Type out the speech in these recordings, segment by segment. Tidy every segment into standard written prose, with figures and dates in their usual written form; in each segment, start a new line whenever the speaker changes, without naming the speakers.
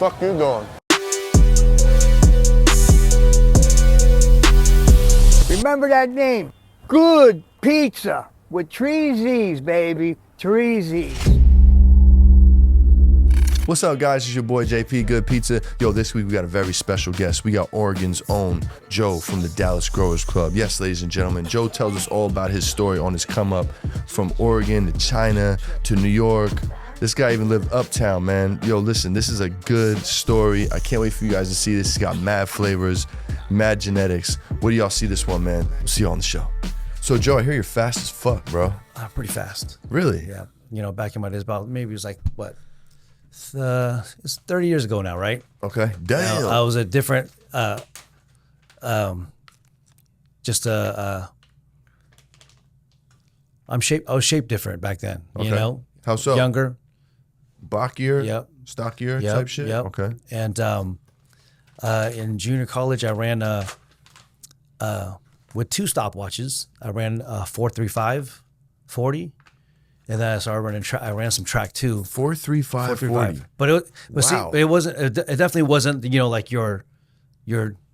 fuck you doing?
Remember that name? Good Pizza with 3 Z's, baby. 3 Z's.
What's up, guys? It's your boy JP, Good Pizza. Yo, this week we got a very special guest. We got Oregon's own Joe from the Dallas Growers Club. Yes, ladies and gentlemen, Joe tells us all about his story on his come up from Oregon to China to New York. This guy even lived uptown, man. Yo, listen, this is a good story. I can't wait for you guys to see this. It's got mad flavors, mad genetics. What do y'all see this one, man? We'll see you on the show. So, Joe, I hear you're fast as fuck, bro.
Pretty fast.
Really?
Yeah. You know, back in my days, maybe it was like, what? It's 30 years ago now, right?
Okay. Damn.
I was a different, I was shaped different back then, you know?
How so?
Younger.
Bockier?
Yep.
Stockier
Yep.
type shit?
Yep.
Okay.
And in junior college, I ran with 2 stopwatches. I ran 4.35, 40. And then I started running I ran some track too.
4.35, 40.
But
Wow.
it wasn't. It definitely wasn't. You know, like your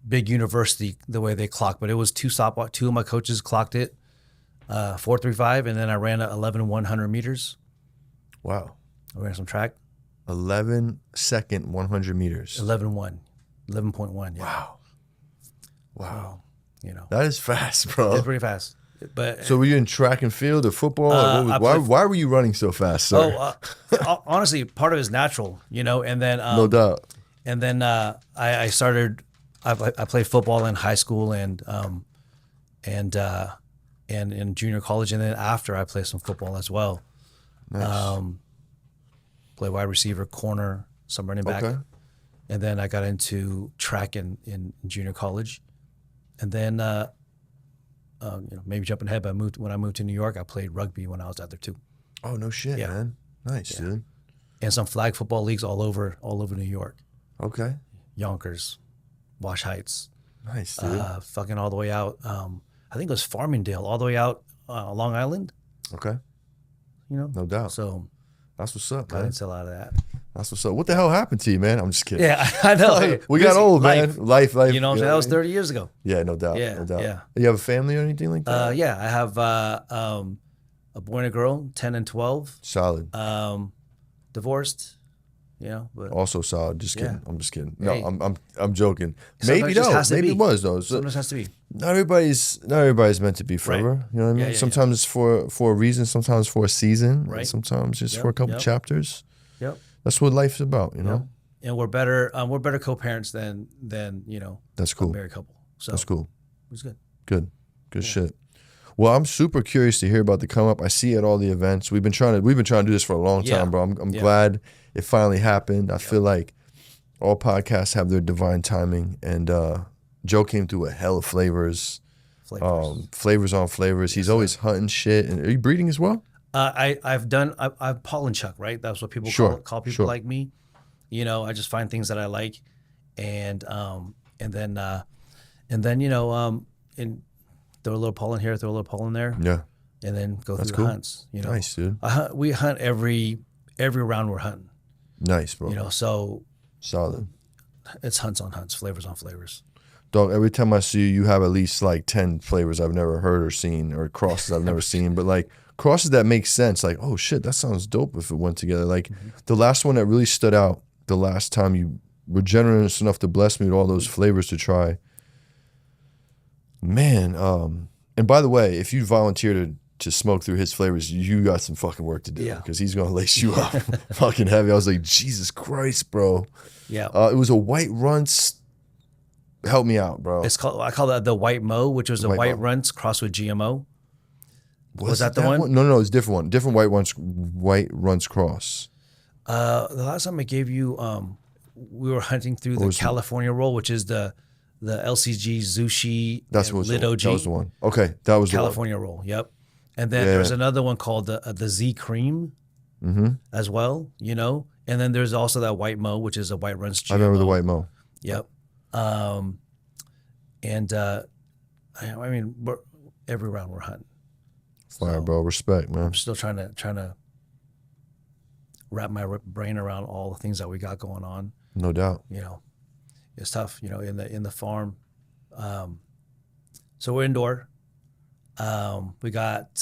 big university the way they clock. But it was 2 stopwatch. 2 of my coaches clocked it, 4.35, and then I ran 11.100 meters.
Wow.
I ran some track.
11-second 100 meters.
11.1. 11.1. Yeah.
Wow.
You know,
That is fast, bro.
it's pretty fast. But
So were you in track and field or football? Why were you running so fast, sir?
Honestly, part of it is natural, you know. And then
No doubt.
And then I started. I played football in high school and in junior college, and then after I played some football as well.
Nice.
Played wide receiver, corner, some running back,
Okay.
and then I got into track in junior college, and then you know, maybe jumping ahead, but when I moved to New York, I played rugby when I was out there too,
Oh, no shit,
Yeah.
man. Nice, dude.
and some flag football leagues all over New York,
Okay.
Yonkers, Wash Heights.
Nice, dude.
Fucking all the way out. I think it was Farmingdale, all the way out Long Island.
Okay.
You know,
No doubt.
So
That's what's up,
got
man.
into a lot of that.
That's what's up. What the hell happened to you, man? I'm just kidding.
Yeah, I know. Hey,
We got
busy.
old,
Life.
man. Life.
You know what I'm saying? That was 30 years ago.
Yeah, no doubt.
Yeah,
no doubt.
yeah.
You have a family or anything like that?
Yeah, I have a boy and a girl, 10 and 12.
Solid.
Divorced. You know, but
Also solid. Just kidding.
Yeah.
I'm just kidding. No,
Hey.
I'm joking.
Sometimes
Maybe
it just
no.
has to
Maybe
be.
it was though. So
sometimes has to be.
not everybody's meant to be forever. You know what I mean?
Yeah, yeah,
sometimes it's for a reason, sometimes for a season, and
Right.
sometimes just
Yep,
for a couple
yep.
chapters.
Yep.
That's what life's about, you know?
And we're better co-parents than you know,
That's
a
cool.
married couple. So
That's cool.
it was good.
Good shit. Well, I'm super curious to hear about the come up. I see you at all the events. We've been trying to do this for a long time,
Yeah.
bro. I'm
Yeah.
glad it finally happened. I feel like all podcasts have their divine timing, and Joe came through a hell of flavors. Flavors on flavors. He's always hunting shit. And are you breeding as well?
I've pollen chuck, right? That's what people
Sure,
call people
sure.
like me. You know, I just find things that I like, and then you know, and throw a little pollen here, throw a little pollen there,
Yeah.
and then go
That's
through
cool.
the hunts. You know,
Nice, dude.
we hunt every round we're hunting.
Nice, bro.
You know, so
Solid.
it's hunts on hunts, flavors on flavors.
Dog, every time I see you, you have at least like 10 flavors I've never heard or seen, or crosses I've never seen, but like crosses that make sense. Like, oh shit, that sounds dope if it went together. Like the last one that really stood out, the last time you were generous enough to bless me with all those flavors to try. Man, and by the way, if you volunteer to smoke through his flavors, you got some fucking work to do,
Yeah.
because he's gonna lace you up fucking heavy. I was like, Jesus Christ, bro.
Yeah,
It was a white runts. Help me out, bro.
I call that the white Mo, which was a
White
white
Mo.
runs crossed with GMO. Was
it
that the one?
No, it's a different one. Different white runs cross.
The last time I gave you, we were hunting through the
was it?
California roll, which is the LCG Zushi.
That's
and
what
Lid OG.
that was the one. Okay, that was
California roll. Yep. And then
Yeah.
there's another one called the Z Cream as well, you know. And then there's also that white Mo, which is a white runs GMO.
the one. I remember the white Mo.
Yep. I mean, every round we're hunting.
Fire, bro. Respect, man.
I'm still trying to wrap my brain around all the things that we got going on.
No doubt.
You know, it's tough. You know, in the farm. So we're indoor. We got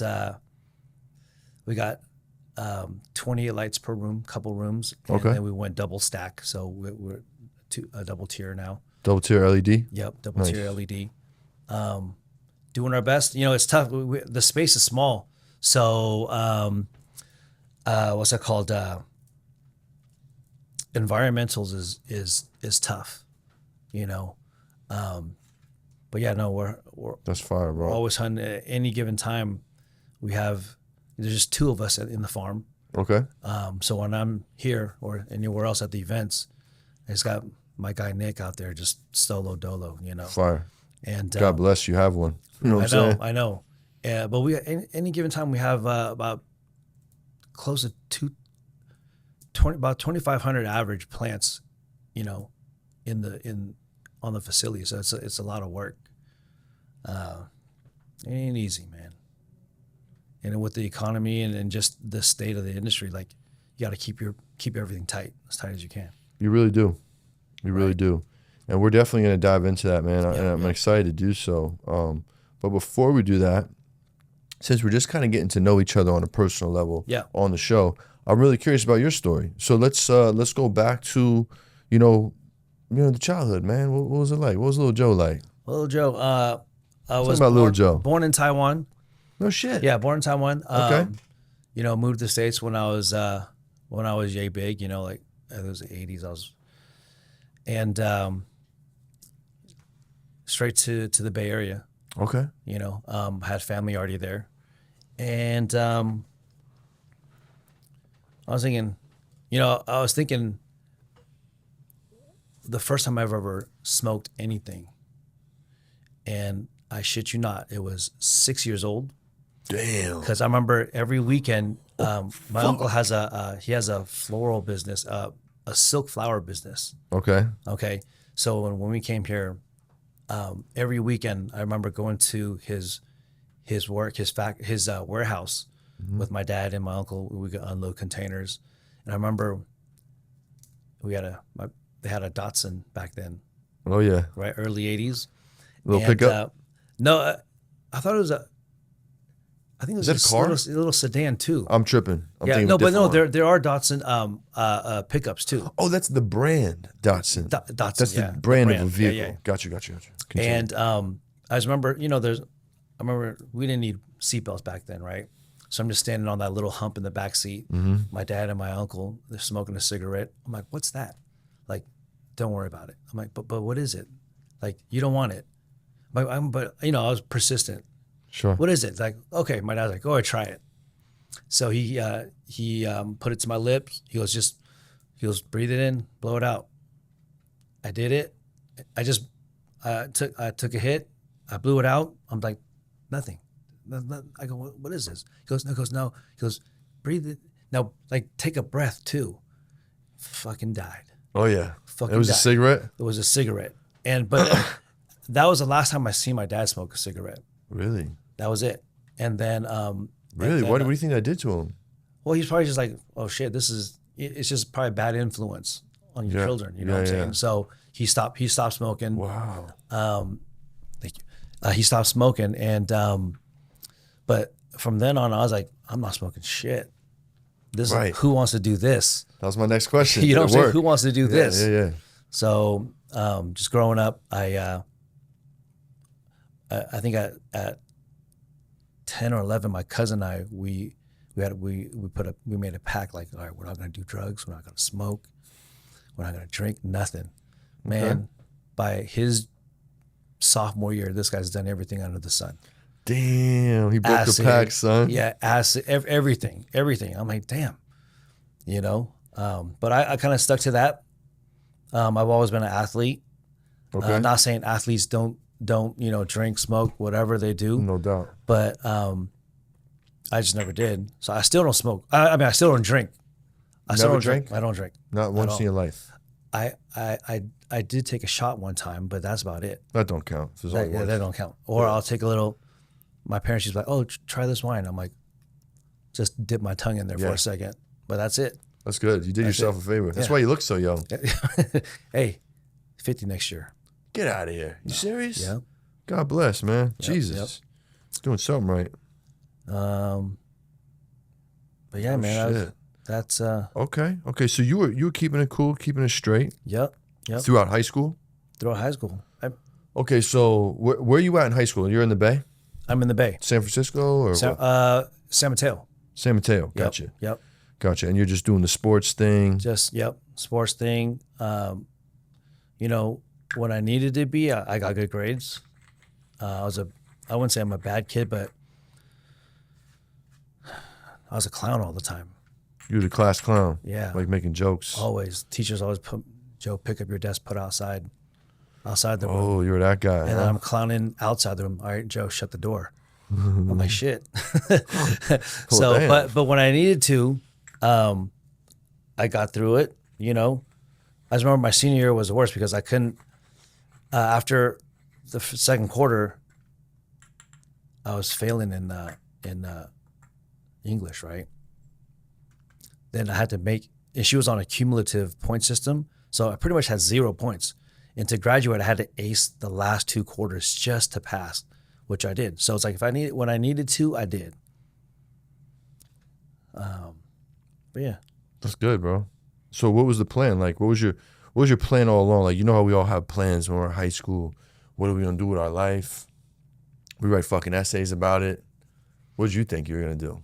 28 lights per room, couple rooms, and
Okay.
then we went double stack. So we're a double tier now.
Double tier LED.
Yep, double
Nice.
tier LED. Doing our best. You know, it's tough. The space is small, so what's that called? Environmentals is tough. You know, but yeah, no, we're
That's fire, bro.
always hunting. At any given time, there's just two of us in the farm.
Okay.
So when I'm here or anywhere else at the events, I just got my guy Nick out there just solo dolo, you know.
Fire.
And
God bless you have one. You know what I'm saying?
I know. Yeah, but we any given time we have about close to about 2,500 average plants, you know, on the facility. So it's a lot of work. It ain't easy, man. And with the economy and just the state of the industry, like you got to keep everything tight, as tight as you can.
You really do. You really do. And we're definitely going to dive into that, man. And I'm excited to do so. But before we do that, since we're just kind of getting to know each other on a personal level on the show, I'm really curious about your story. So let's go back to, the childhood, man. What was it like? What was little Joe like?
Little Joe, I was
about little Joe.
Born in Taiwan.
No shit.
Yeah, born in Taiwan.
Okay.
Moved to the States when I was yay big. You know, like it was the '80s. Straight to the Bay Area.
Okay.
You know, had family already there, and I was thinking, the first time I've ever smoked anything, and I shit you not, it was 6 years old.
Damn.
Because I remember every weekend, my uncle has a floral business, a silk flower business.
Okay.
Okay, so when we came here, every weekend I remember going to his warehouse with my dad and my uncle. We could unload containers, and I remember they had a Datsun back then.
Oh yeah.
Right, early '80s.
Little pickup.
No, I thought it was I think it was
Is that a car?
little sedan too.
I'm tripping.
There are Datsun pickups too.
Oh, that's the brand Datsun.
Datsun.
That's the brand of a vehicle.
Yeah.
Got you. Continue.
And I just remember, I remember we didn't need seatbelts back then, right? So I'm just standing on that little hump in the back seat.
Mm-hmm.
My dad and my uncle, they're smoking a cigarette. I'm like, what's that? Like, don't worry about it. I'm like, but what is it? Like, you don't want it. But I was persistent.
Sure.
What is it? It's like, okay. My dad's like, go ahead, try it. So he put it to my lips. He goes, breathe it in, blow it out. I did it. I took a hit. I blew it out. I'm like, nothing. I go, what is this? He goes, no. He goes, breathe it. Now, like, take a breath too. Fucking died.
Oh yeah.
Fucking
It was
died.
a cigarette?
It was a cigarette. But that was the last time I seen my dad smoke a cigarette.
Really?
That was it. And then
Really?
and then,
What do you think that did to him?
well, he's probably just like, oh shit, it's just probably bad influence on your children. You know what I'm saying? So he stopped smoking.
Wow.
Thank you. He stopped smoking, and but from then on, I was like, I'm not smoking shit. This
Right.
is, who wants to do this?
That was my next question.
You know what I'm
Did it
saying?
work?
Who wants to do this?
Yeah.
So just growing up, I think at 10 or 11, my cousin and I, we made a pact, like, all right, we're not going to do drugs, we're not going to smoke, we're not going to drink, nothing. Man, by his sophomore year, this guy's done everything under the sun.
Damn, he broke the pack, son.
Yeah, acid, everything. I'm like, damn, But I kind of stuck to that. I've always been an athlete.
Okay.
Not saying athletes don't drink, smoke, whatever they do.
No doubt.
But I just never did. So I still don't smoke. I still don't drink. I still
Never
don't drink.
drank?
I don't drink.
Not once
all.
in your life.
I did take a shot one time, but that's about it.
That don't count. There's only one.
That don't count. Or I'll take a little. My parents used to be like, "Oh, try this wine." I'm like, just dip my tongue in there for a second, but that's it.
That's good. You did yourself a favor. That's why you look so young.
Hey, 50 next year.
Get out of here. You serious?
Yeah.
God bless, man.
Yep,
Jesus. Doing something right.
But yeah, man, that's
Okay. So you were keeping it cool, keeping it straight.
Yep.
Throughout high school.
Throughout high school.
Okay, so where are you at in high school? You're in the Bay?
I'm in the Bay.
San Francisco or
San Mateo.
San Mateo. Gotcha.
Yep.
Gotcha. And you're just doing the sports thing.
Sports thing. You know, when I needed to be, I got good grades. I wouldn't say I'm a bad kid, but I was a clown all the time.
You were the class clown.
Yeah.
Like making jokes.
Always. Teachers always put, Joe, pick up your desk, put outside the room.
Oh, you're that guy.
And then I'm clowning outside the room. All right, Joe, shut the door. I'm like, shit. So,
damn.
but when I needed to, I got through it, you know. I just remember my senior year was the worst because I couldn't, after the second quarter, I was failing in English, right? Then I had to and she was on a cumulative point system. So I pretty much had 0 points. And to graduate, I had to ace the last 2 quarters just to pass, which I did. So it's like when I needed to, I did. But yeah.
That's good, bro. So what was the plan? Like, what was your plan all along? Like, you know how we all have plans when we're in high school. What are we gonna do with our life? We write fucking essays about it. What did you think you were gonna do?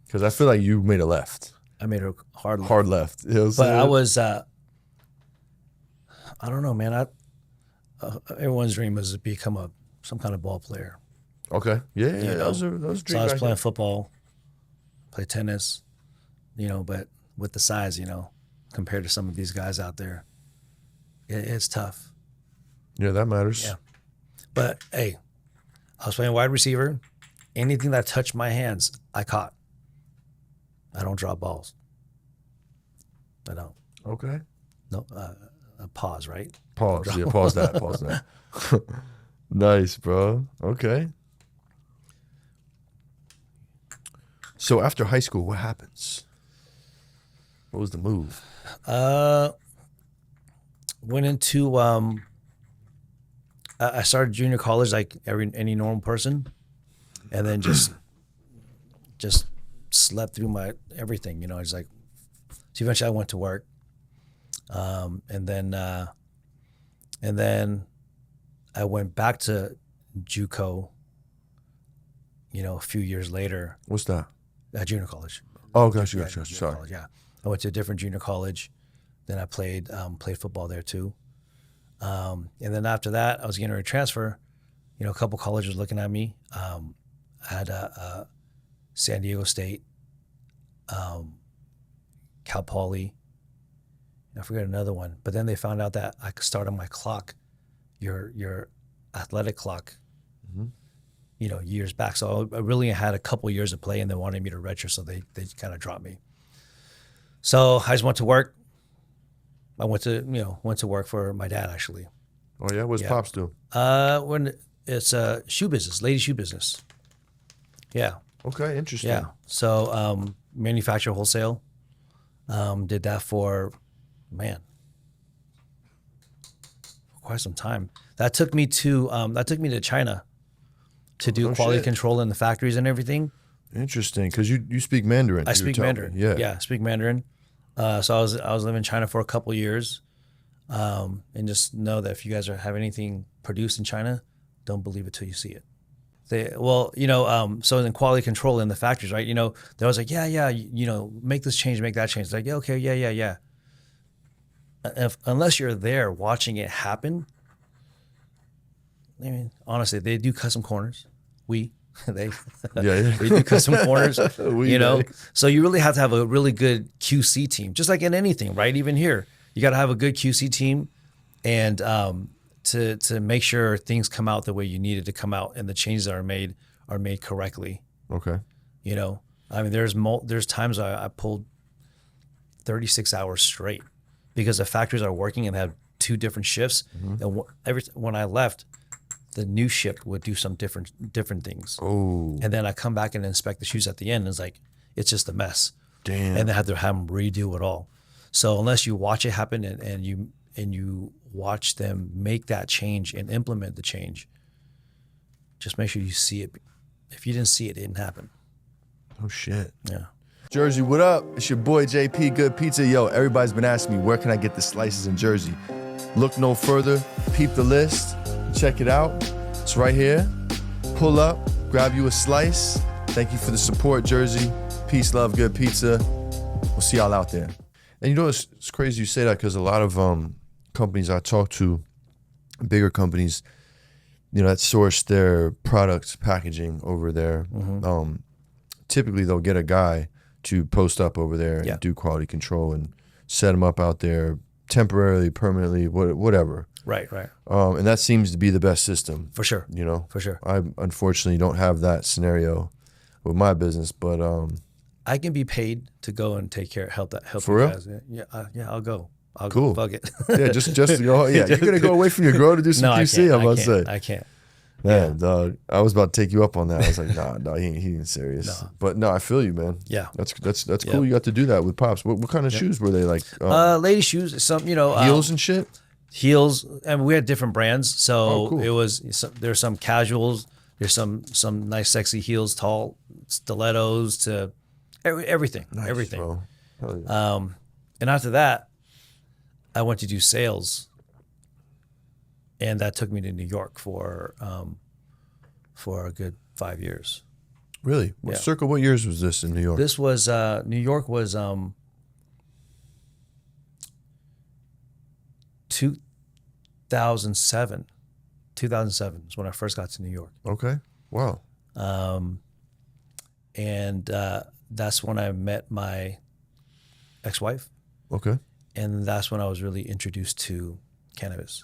Because I feel like you made a left.
I made a hard left.
Hard left. You know what I'm
But
saying?
I was, I don't know, man. Everyone's dream was to become some kind of ball player.
Okay. Yeah.
You know?
That was a dream.
So I was
back
playing
then.
football, play tennis, you know, but with the size, you know, compared to some of these guys out there, it's tough.
Yeah, that matters.
Yeah. But hey, I was playing wide receiver. Anything that touched my hands, I caught. I don't drop balls. I don't.
Okay.
No, pause, right?
Pause. Yeah, pause that. Pause that. Nice, bro. Okay. So after high school, what happens? What was the move?
Went into I started junior college like any normal person, and then just slept through my everything. You know, it's like, so eventually I went to work, and then I went back to JUCO. You know, a few years later.
What's that?
Junior college.
Oh, gotcha.
Junior
Sorry.
college, yeah. I went to a different junior college. Then I played football there too. And then after that, I was getting ready to transfer. You know, a couple colleges looking at me. I had San Diego State, Cal Poly. I forget another one. But then they found out that I could start on my clock, your athletic clock.
Mm-hmm.
You know, years back. So I really had a couple years to play, and they wanted me to redshirt, so they kind of dropped me. So I just went to work. I went to work for my dad actually.
Oh yeah, what's Pops do?
When it's a shoe business, lady shoe business. Yeah.
Okay, interesting.
Yeah. So manufacture wholesale. Did that for quite some time. That took me to China to do quality control in the factories and everything.
Interesting, because you speak Mandarin.
I speak Mandarin. Yeah, I speak Mandarin. So I was living in China for a couple years, and just know that if you guys have anything produced in China, don't believe it till you see it. So in quality control in the factories, right? You know, they was like, yeah, you know, make this change, make that change. It's like, yeah, okay, yeah. Unless you're there watching it happen, I mean, honestly, they do cut some corners. They do cut some corners, you know. So you really have to have a really good QC team, just like in anything, right? Even here, you got to have a good QC team, and to make sure things come out the way you need it to come out, and the changes that are made correctly.
Okay.
You know, I mean, there's times I pulled 36 hours straight because the factories are working and they have 2 different shifts, and when I left, the new shift would do some different things.
Oh.
And then I come back and inspect the shoes at the end, and it's like, it's just a mess.
Damn.
and they had to have them redo it all. So unless you watch it happen and you watch them make that change and implement the change, just make sure you see it. If you didn't see it, it didn't happen.
Oh shit.
Yeah.
Jersey, what up? It's your boy JP, Good Pizza. Yo, everybody's been asking me, where can I get the slices in Jersey? Look no further. Peep the list. Check it out. It's right here. Pull up. Grab you a slice. Thank you for the support, Jersey. Peace, love, good pizza. We'll see y'all out there. And you know, it's crazy you say that because a lot of companies I talk to, bigger companies, you know, that source their products packaging over there, typically they'll get a guy to post up over there and do quality control and set them up out there temporarily, permanently, whatever.
Right, right.
And that seems to be the best system.
For sure.
You know?
For sure.
I unfortunately don't have that scenario with my business, but
I can be paid to go and help
For
you
real?
guys. Yeah, I'll go. I'll
Cool.
go. Fuck it.
yeah, just to go. Yeah, you're gonna go away from your grow to do some
No, I
QC.
can't.
I'm about to say.
I can't.
Man, dog, I was about to take you up on that. I was like, nah, he ain't serious.
No.
But no, I feel you, man.
Yeah.
That's cool. You got to do that with Pops. What kind of shoes were they like?
Lady shoes, some
Heels and shit.
heels, and we had different brands. So
cool.
it was there's some casuals, there's some nice sexy heels, tall stilettos to everything,
Nice,
everything.
bro. Hell yeah.
And after that, I went to do sales, and that took me to New York for a good 5 years.
Really?
yeah.
Circa what years was this in New York?
This was New York was 2007. 2007 is when I first got to New York.
Okay. Wow.
And that's when I met my ex-wife,
Okay.
and that's when I was really introduced to cannabis.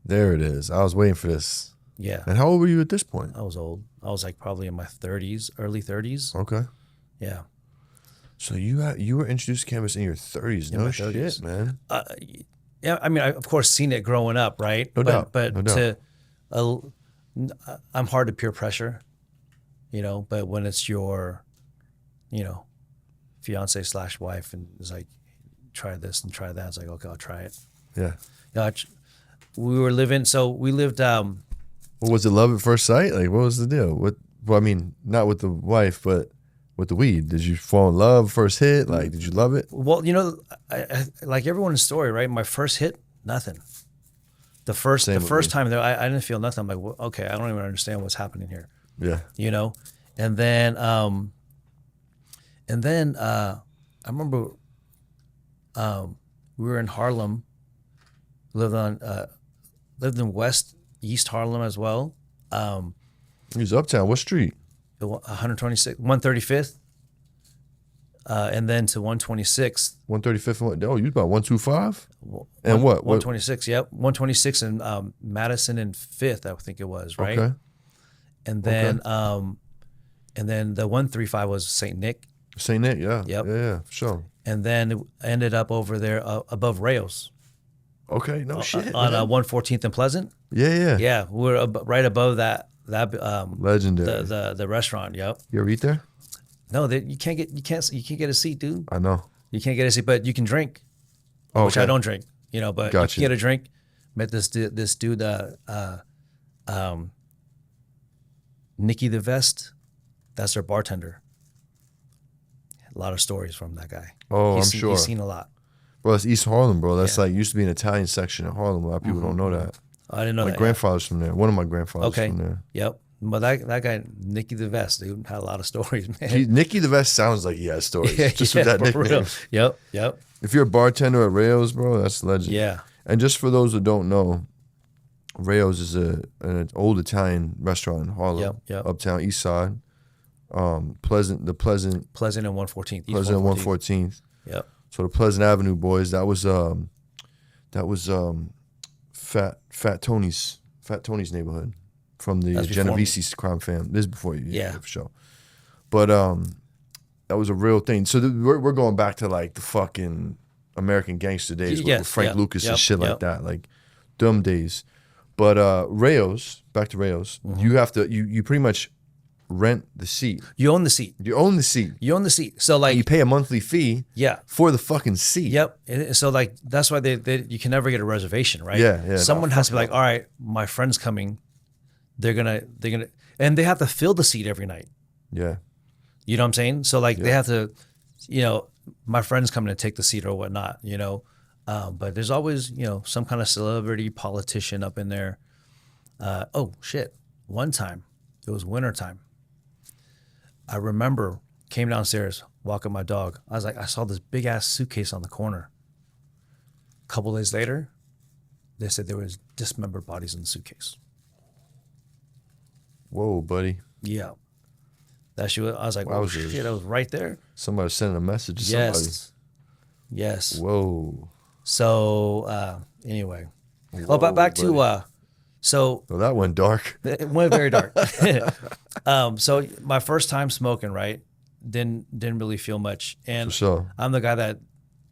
There it is. I was waiting for this.
Yeah,
And how old were you at this point?
I was old. I was like probably in my 30s, early 30s.
Okay.
Yeah.
So you were introduced to cannabis in your 30s.
In
No
my
shit,
30s.
man.
Yeah, I mean, I of course seen it growing up, right?
No doubt,
But
no doubt.
I'm hard to peer pressure, you know. But when it's your, fiance / wife, and it's like, try this and try that. It's like, okay, I'll try it.
Yeah.
We were living. So we lived.
Well, was it love at first sight? Like, what was the deal? Well, I mean, not with the wife, but with the weed. Did you fall in love first hit? Like, did you love it?
Well, I like everyone's story, right? My first hit, nothing. The first
Same with me.
time there, I didn't feel nothing. I'm like, well, okay, I don't even understand what's happening here.
Yeah.
And then I remember we were in Harlem, lived in East Harlem as well.
He was uptown. What street?
126, 135th, and then to 126th.
135th. Oh, you was about 125? And what?
126, yep. 126 and Madison and 5th, I think it was, right?
Okay.
And then and then the 135 was St. Nick.
St. Nick, yeah.
Yep.
Yeah, for sure.
And then it ended up over there above Rayos
Okay, no shit.
on
man.
114th and Pleasant.
Yeah.
Yeah, we're right above that
Legendary.
the restaurant. Yep.
You ever eat there?
No, you can't get a seat, dude.
I know.
You can't get a seat, but you can drink,
Oh,
which I don't drink. But
Gotcha.
you can get a drink. Met this dude, Nicky the Vest. That's their bartender. A lot of stories from that guy.
Oh,
He's
I'm
seen,
sure.
He's seen a lot.
Bro, that's East Harlem, bro. That's
Yeah.
like used to be an Italian section in Harlem. A lot of people don't know that.
I didn't know
My
that.
grandfather's from there. One of my grandfathers
Okay.
from there.
Yep. But that guy, Nicky the Vest, dude, had a lot of stories, man.
Nicky the Vest sounds like he has stories. Just with that
for
nickname.
real. Yep.
If you're a bartender at Rayos, bro, that's legend.
Yeah.
And just for those who don't know, Rayos is an old Italian restaurant in Harlem,
Yep.
uptown East Side. Pleasant
Pleasant and 114th.
Pleasant and 114th.
Yep.
So the Pleasant Avenue boys, that was Fat Tony's neighborhood from the
That's before
Genovese crime family. This is before you,
Yeah.
for sure. But that was a real thing. So we're going back to like the fucking American gangster days with
Yes,
Frank
yep,
Lucas and
yep,
shit like
yep.
that, like dumb days. But Rayos, back to Rayos,
Mm-hmm.
you have to you pretty much rent the seat.
You own the seat.
You own the seat.
You own the seat. So like
You pay a monthly fee
yeah.
for the fucking seat.
Yep. So like that's why you can never get a reservation, right?
Yeah.
Someone has to be like, all right, my friend's coming. They're gonna and they have to fill the seat every night.
Yeah.
You know what I'm saying? So like they have to, my friend's coming to take the seat or whatnot, but there's always, some kind of celebrity politician up in there. Oh shit. One time, it was wintertime. I remember came downstairs, walking my dog. I was like, I saw this big ass suitcase on the corner. A couple days later, they said there was dismembered bodies in the suitcase.
Whoa, buddy.
Yeah. That shit, I was like, oh shit, I was right there.
Somebody sending a message to somebody.
Yes.
Whoa.
So anyway. But back
buddy.
to so
Well, that went dark.
it went very dark. So my first time smoking, right? Didn't really feel much. And
For sure.
I'm the guy that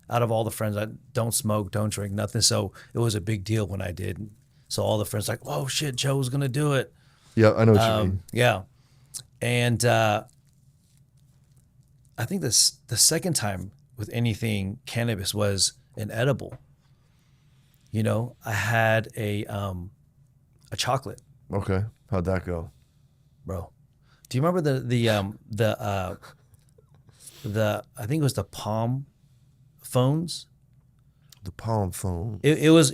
out of all the friends, I don't smoke, don't drink, nothing. So it was a big deal when I did. So all the friends like, oh shit, Joe's gonna do it.
Yeah, I know what you mean.
Yeah. And I think the second time with anything cannabis was an edible. I had a chocolate,
Okay. How'd that go?
bro. Do you remember the I think it was the Palm phones?
The Palm phone.
It was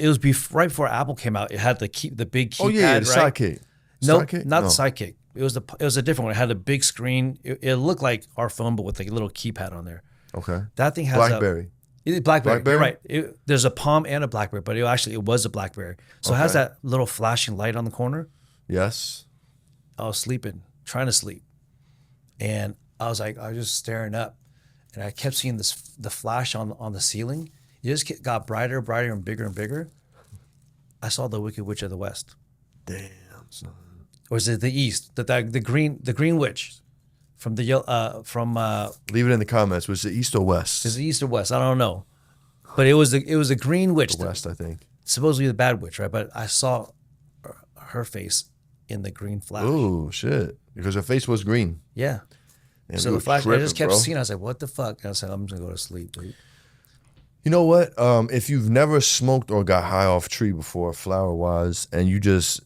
right before Apple came out. It had the big keypad.
Oh yeah, the
right?
sidekick.
No,
Sidekick?
not the Sidekick. It was a different one. It had a big screen. It looked like our phone, but with like a little keypad on there.
Okay.
That thing has
BlackBerry.
BlackBerry.
BlackBerry?
You're right. There's a Palm and a BlackBerry, but it was a BlackBerry. So it has
Okay.
that little flashing light on the corner.
Yes.
I was sleeping, trying to sleep, and I was just staring up, and I kept seeing the flash on the ceiling. It just got brighter, and bigger and bigger. I saw the Wicked Witch of the West.
Damn, son.
Or is it the East? The green witch from the
Leave it in the comments. Was it East or West?
is it East or West? I don't know, but it was the green witch.
The West, I think.
Supposedly the bad witch, right? But I saw her face in the green flash.
Oh shit! Because her face was green.
Yeah.
Man,
So
you
the
were
flash, I
tripping,
just kept
bro.
seeing. I was like, "What the fuck?" And I said, "I'm just gonna go to sleep, dude."
You know what? If you've never smoked or got high off tree before, flower wise, and you just,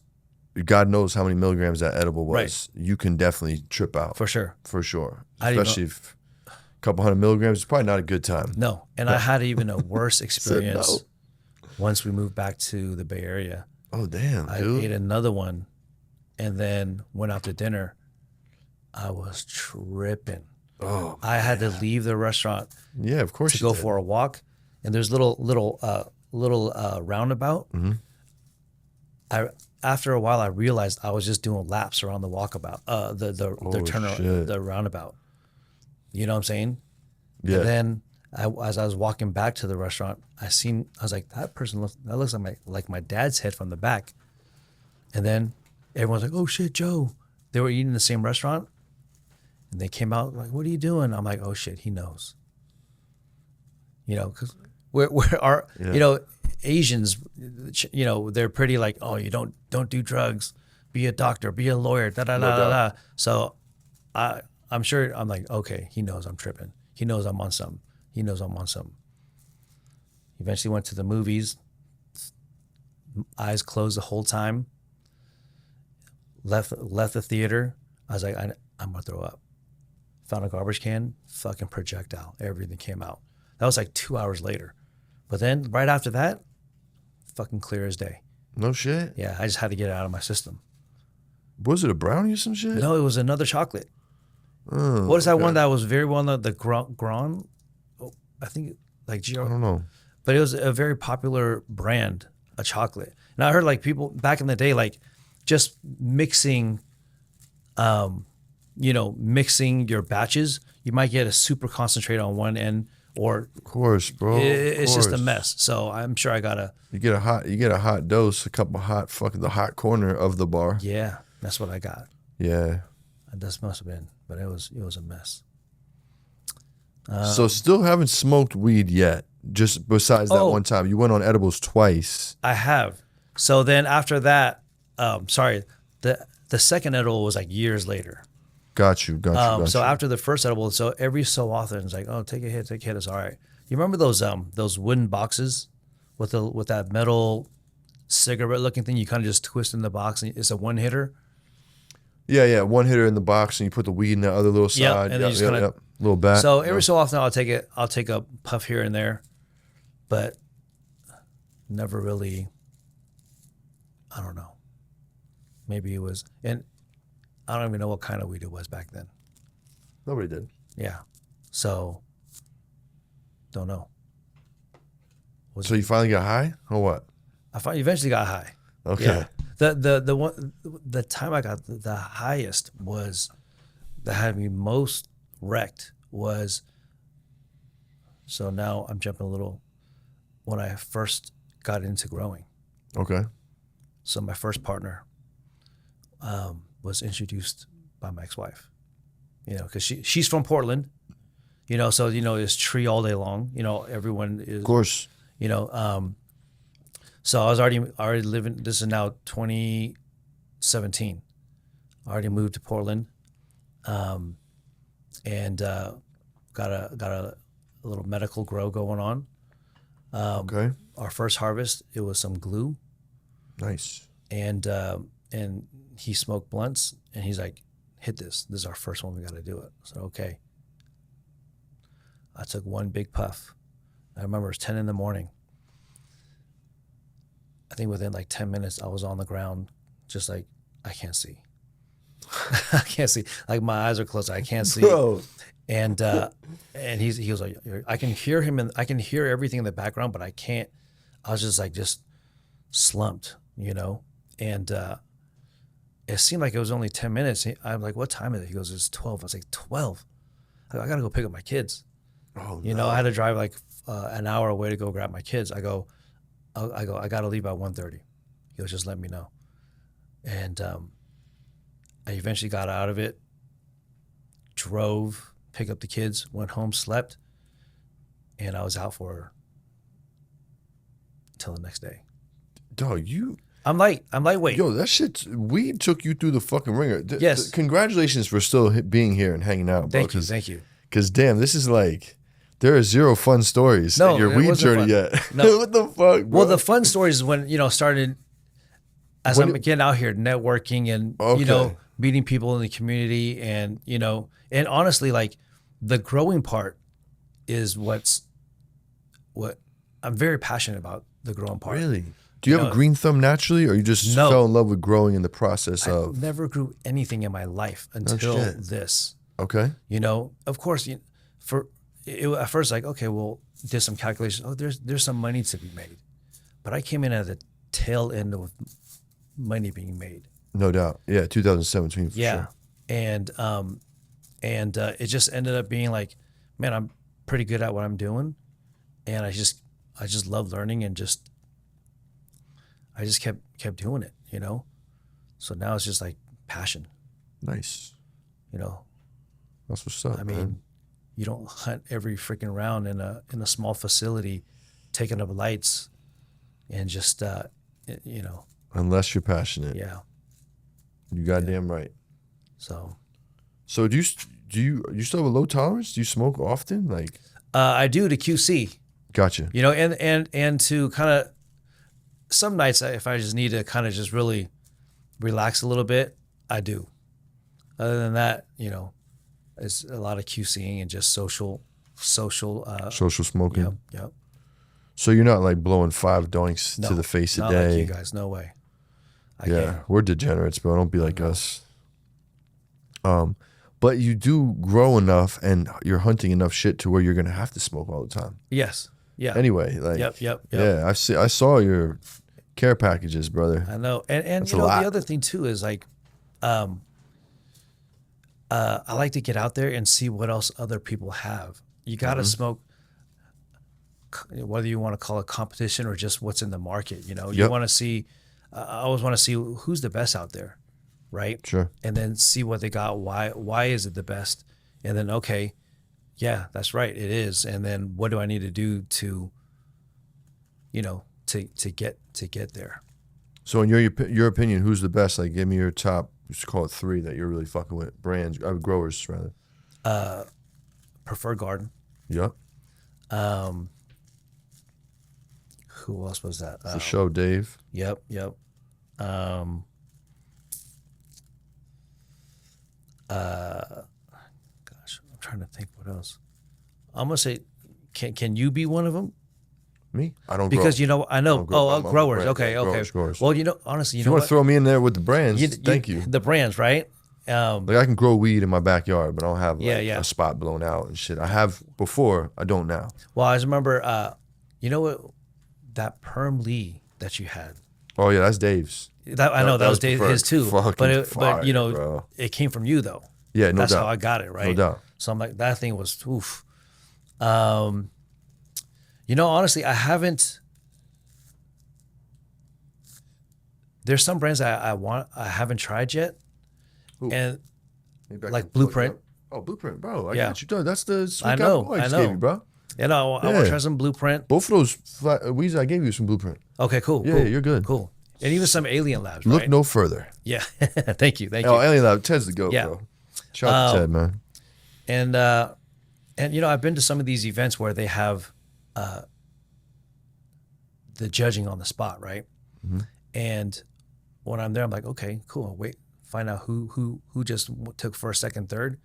God knows how many milligrams that edible was, you can definitely trip out
For sure.
for sure.
I didn't
Especially if a couple hundred milligrams, it's probably not a good time.
No, and I had even a worse experience
no.
once we moved back to the Bay Area.
Oh damn,
I
dude.
ate another one, and then went out to dinner. I was tripping.
Oh,
I had to leave the restaurant
yeah, of course
to
you
go
did.
for a walk, and there's little roundabout.
Mm-hmm.
After a while, I realized I was just doing laps around the walkabout, the
shit.
the roundabout. You know what I'm saying?
Yeah.
And then as I was walking back to the restaurant, I was like, that looks like my dad's head from the back. And then everyone's like, oh shit, Joe. They were eating in the same restaurant, and they came out like, what are you doing? I'm like, oh shit, he knows. Because we're Asians, they're pretty like, oh, you don't do drugs, be a doctor, be a lawyer, da da da da da. So I'm sure I'm like, okay, he knows I'm tripping. He knows I'm on something. He knows I'm on something. Eventually went to the movies, eyes closed the whole time. Left the theater. I was like, I'm gonna throw up. Found a garbage can, fucking projectile. Everything came out. That was like 2 hours later. But then right after that, fucking clear as day.
No shit.
Yeah, I just had to get it out of my system.
Was it a brownie or some shit?
No, it was another chocolate.
Oh,
What is that
okay.
one that was very well known? The Gran? Oh, I think like
I don't know.
But it was a very popular brand, a chocolate. And I heard like people back in the day, like just mixing, mixing your batches, you might get a super concentrate on one end, or
Of course, bro.
it's just a
course.
mess. So I'm sure I gotta.
You get a hot dose, a couple the hot corner of the bar.
Yeah, that's what I got.
Yeah.
That must have been, but it was a mess.
So still haven't smoked weed yet. Just besides that
Oh.
one time, you went on edibles twice.
I have. So then after that, the second edible was like years later.
Got you.
So after the first edible, so every so often it's like, oh, take a hit. It's all right. You remember those wooden boxes with that metal cigarette looking thing? You kind of just twist in the box and it's a one hitter.
Yeah. One hitter in the box, and you put the weed in the other little side.
And then you just kind of
little bat.
So every so often I'll take a puff here and there, but never really. I don't know. Maybe it was, and I don't even know what kind of weed it was back then.
Nobody did.
Yeah, so don't know.
So you finally got high, or what?
I eventually got high.
Okay.
Yeah. The time I got the highest was that had me most wrecked was. So now I'm jumping a little. When I first got into growing.
Okay.
So my first partner was introduced by my ex-wife. You know, because she's from Portland. You know, so it's tree all day long. You know, everyone is.
Of course.
You know, so I was already living. This is now 2017. I already moved to Portland, and got a little medical grow going on.
Okay.
Our first harvest, it was some glue.
Nice.
And he smoked blunts, and he's like, "Hit this. This is our first one. We got to do it." So okay. I took one big puff. I remember it was 10 in the morning. I think within like 10 minutes, I was on the ground, just like, I can't see. I can't see. Like my eyes are closed. I can't see.
Bro.
And he was like, I can hear him and I can hear everything in the background, but I can't. I was just slumped, you know. And it seemed like it was only 10 minutes. I'm like, what time is it? He goes, it's 12. I was like, 12? I gotta go pick up my kids.
Oh,
you know, I had to drive like an hour away to go grab my kids. I go, I gotta leave by 1:30. He goes, just let me know. And I eventually got out of it, drove, picked up the kids, went home, slept, and I was out for until the next day.
Dog,
I'm lightweight.
Yo, that shit, weed took you through the fucking ringer.
Yes.
Congratulations for still being here and hanging out, bro.
Thank you.
Because damn, this is like, there are zero fun stories in your weed journey yet.
No.
What the fuck, bro?
Well, the fun stories is when, started as I'm getting out here networking and,
Okay.
meeting people in the community and, and honestly, like the growing part is what I'm very passionate about, the growing part.
Really? Do you have a green thumb naturally, or you just fell in love with growing in the process of?
I never grew anything in my life until this.
Okay.
Of course, at first, like, okay, well, did some calculations. Oh, there's some money to be made, but I came in at the tail end of money being made.
No doubt. Yeah, 2017 for sure.
And it just ended up being like, man, I'm pretty good at what I'm doing, and I just love learning and I just kept doing it, So now it's just like passion.
Nice. That's what's up.
I mean,
man.
You don't hunt every freaking round in a small facility, taking up lights, and just
Unless you're passionate.
Yeah.
You goddamn right.
So
do you still have a low tolerance? Do you smoke often? Like
I do to QC.
Gotcha.
And to kind of some nights if I just need to kind of just really relax a little bit, I do. Other than that, it's a lot of QCing and just social
smoking.
Yep.
So you're not like blowing 5 doinks to the face a
not
day.
Like you guys, no way. I can't.
We're degenerates, bro. Don't be like us. But you do grow enough and you're hunting enough shit to where you're gonna have to smoke all the time.
Yes. Yeah.
Anyway, like
Yep.
Yeah, I saw your care packages, brother.
I know. And the other thing too is like I like to get out there and see what else other people have. You got to smoke, whether you want to call it competition or just what's in the market. You want to see. I always want to see who's the best out there, right?
Sure.
And then see what they got. Why is it the best? And then okay, yeah, that's right, it is. And then what do I need to do to, to get there?
So in your opinion, who's the best? Like, give me your top Just call it 3 that you're really fucking with. Brands, growers rather.
Preferred Garden.
Yep.
Who else was that?
For show, Dave.
Yep. Gosh, I'm trying to think what else. I'm gonna say, can you be one of them?
Me? I don't
Because
grow.
I know.
I'm
Growers.
brand-
Okay.
growers.
Well, honestly,
If you want to throw me in there with the brands,
you-
thank you.
The brands, right?
Like I can grow weed in my backyard, but I don't have like
Yeah.
a spot blown out and shit. I have before, I don't now.
Well, I just remember, you know what, that Perm Lee that you had.
Oh yeah, that's Dave's.
I know that was
preferred.
his too.
Fucking
But
bro.
it came from you though.
Yeah, no
That's
doubt.
how I got it, right?
No doubt.
So I'm like, that thing was oof. Honestly, I haven't. There's some brands I haven't tried yet,
Ooh.
and
Maybe I
like
can plug
Blueprint.
it up. Oh, Blueprint, bro. I
Yeah.
got you done. That's the sweet
I know,
guy I just
I know.
gave you, bro.
I want
Yeah.
to try some Blueprint.
Both of those weeds I gave you some Blueprint.
Okay, cool.
Yeah,
cool,
you're good.
Cool. And even some Alien Labs,
Look
right?
no further.
Yeah. Thank you.
Oh, Alien Lab, Ted's the goat,
Yeah.
bro. Shout out to Ted, man.
And I've been to some of these events where they have the judging on the spot, right?
Mm-hmm.
And when I'm there, I'm like, okay, cool. Wait, find out who just took first, second, third,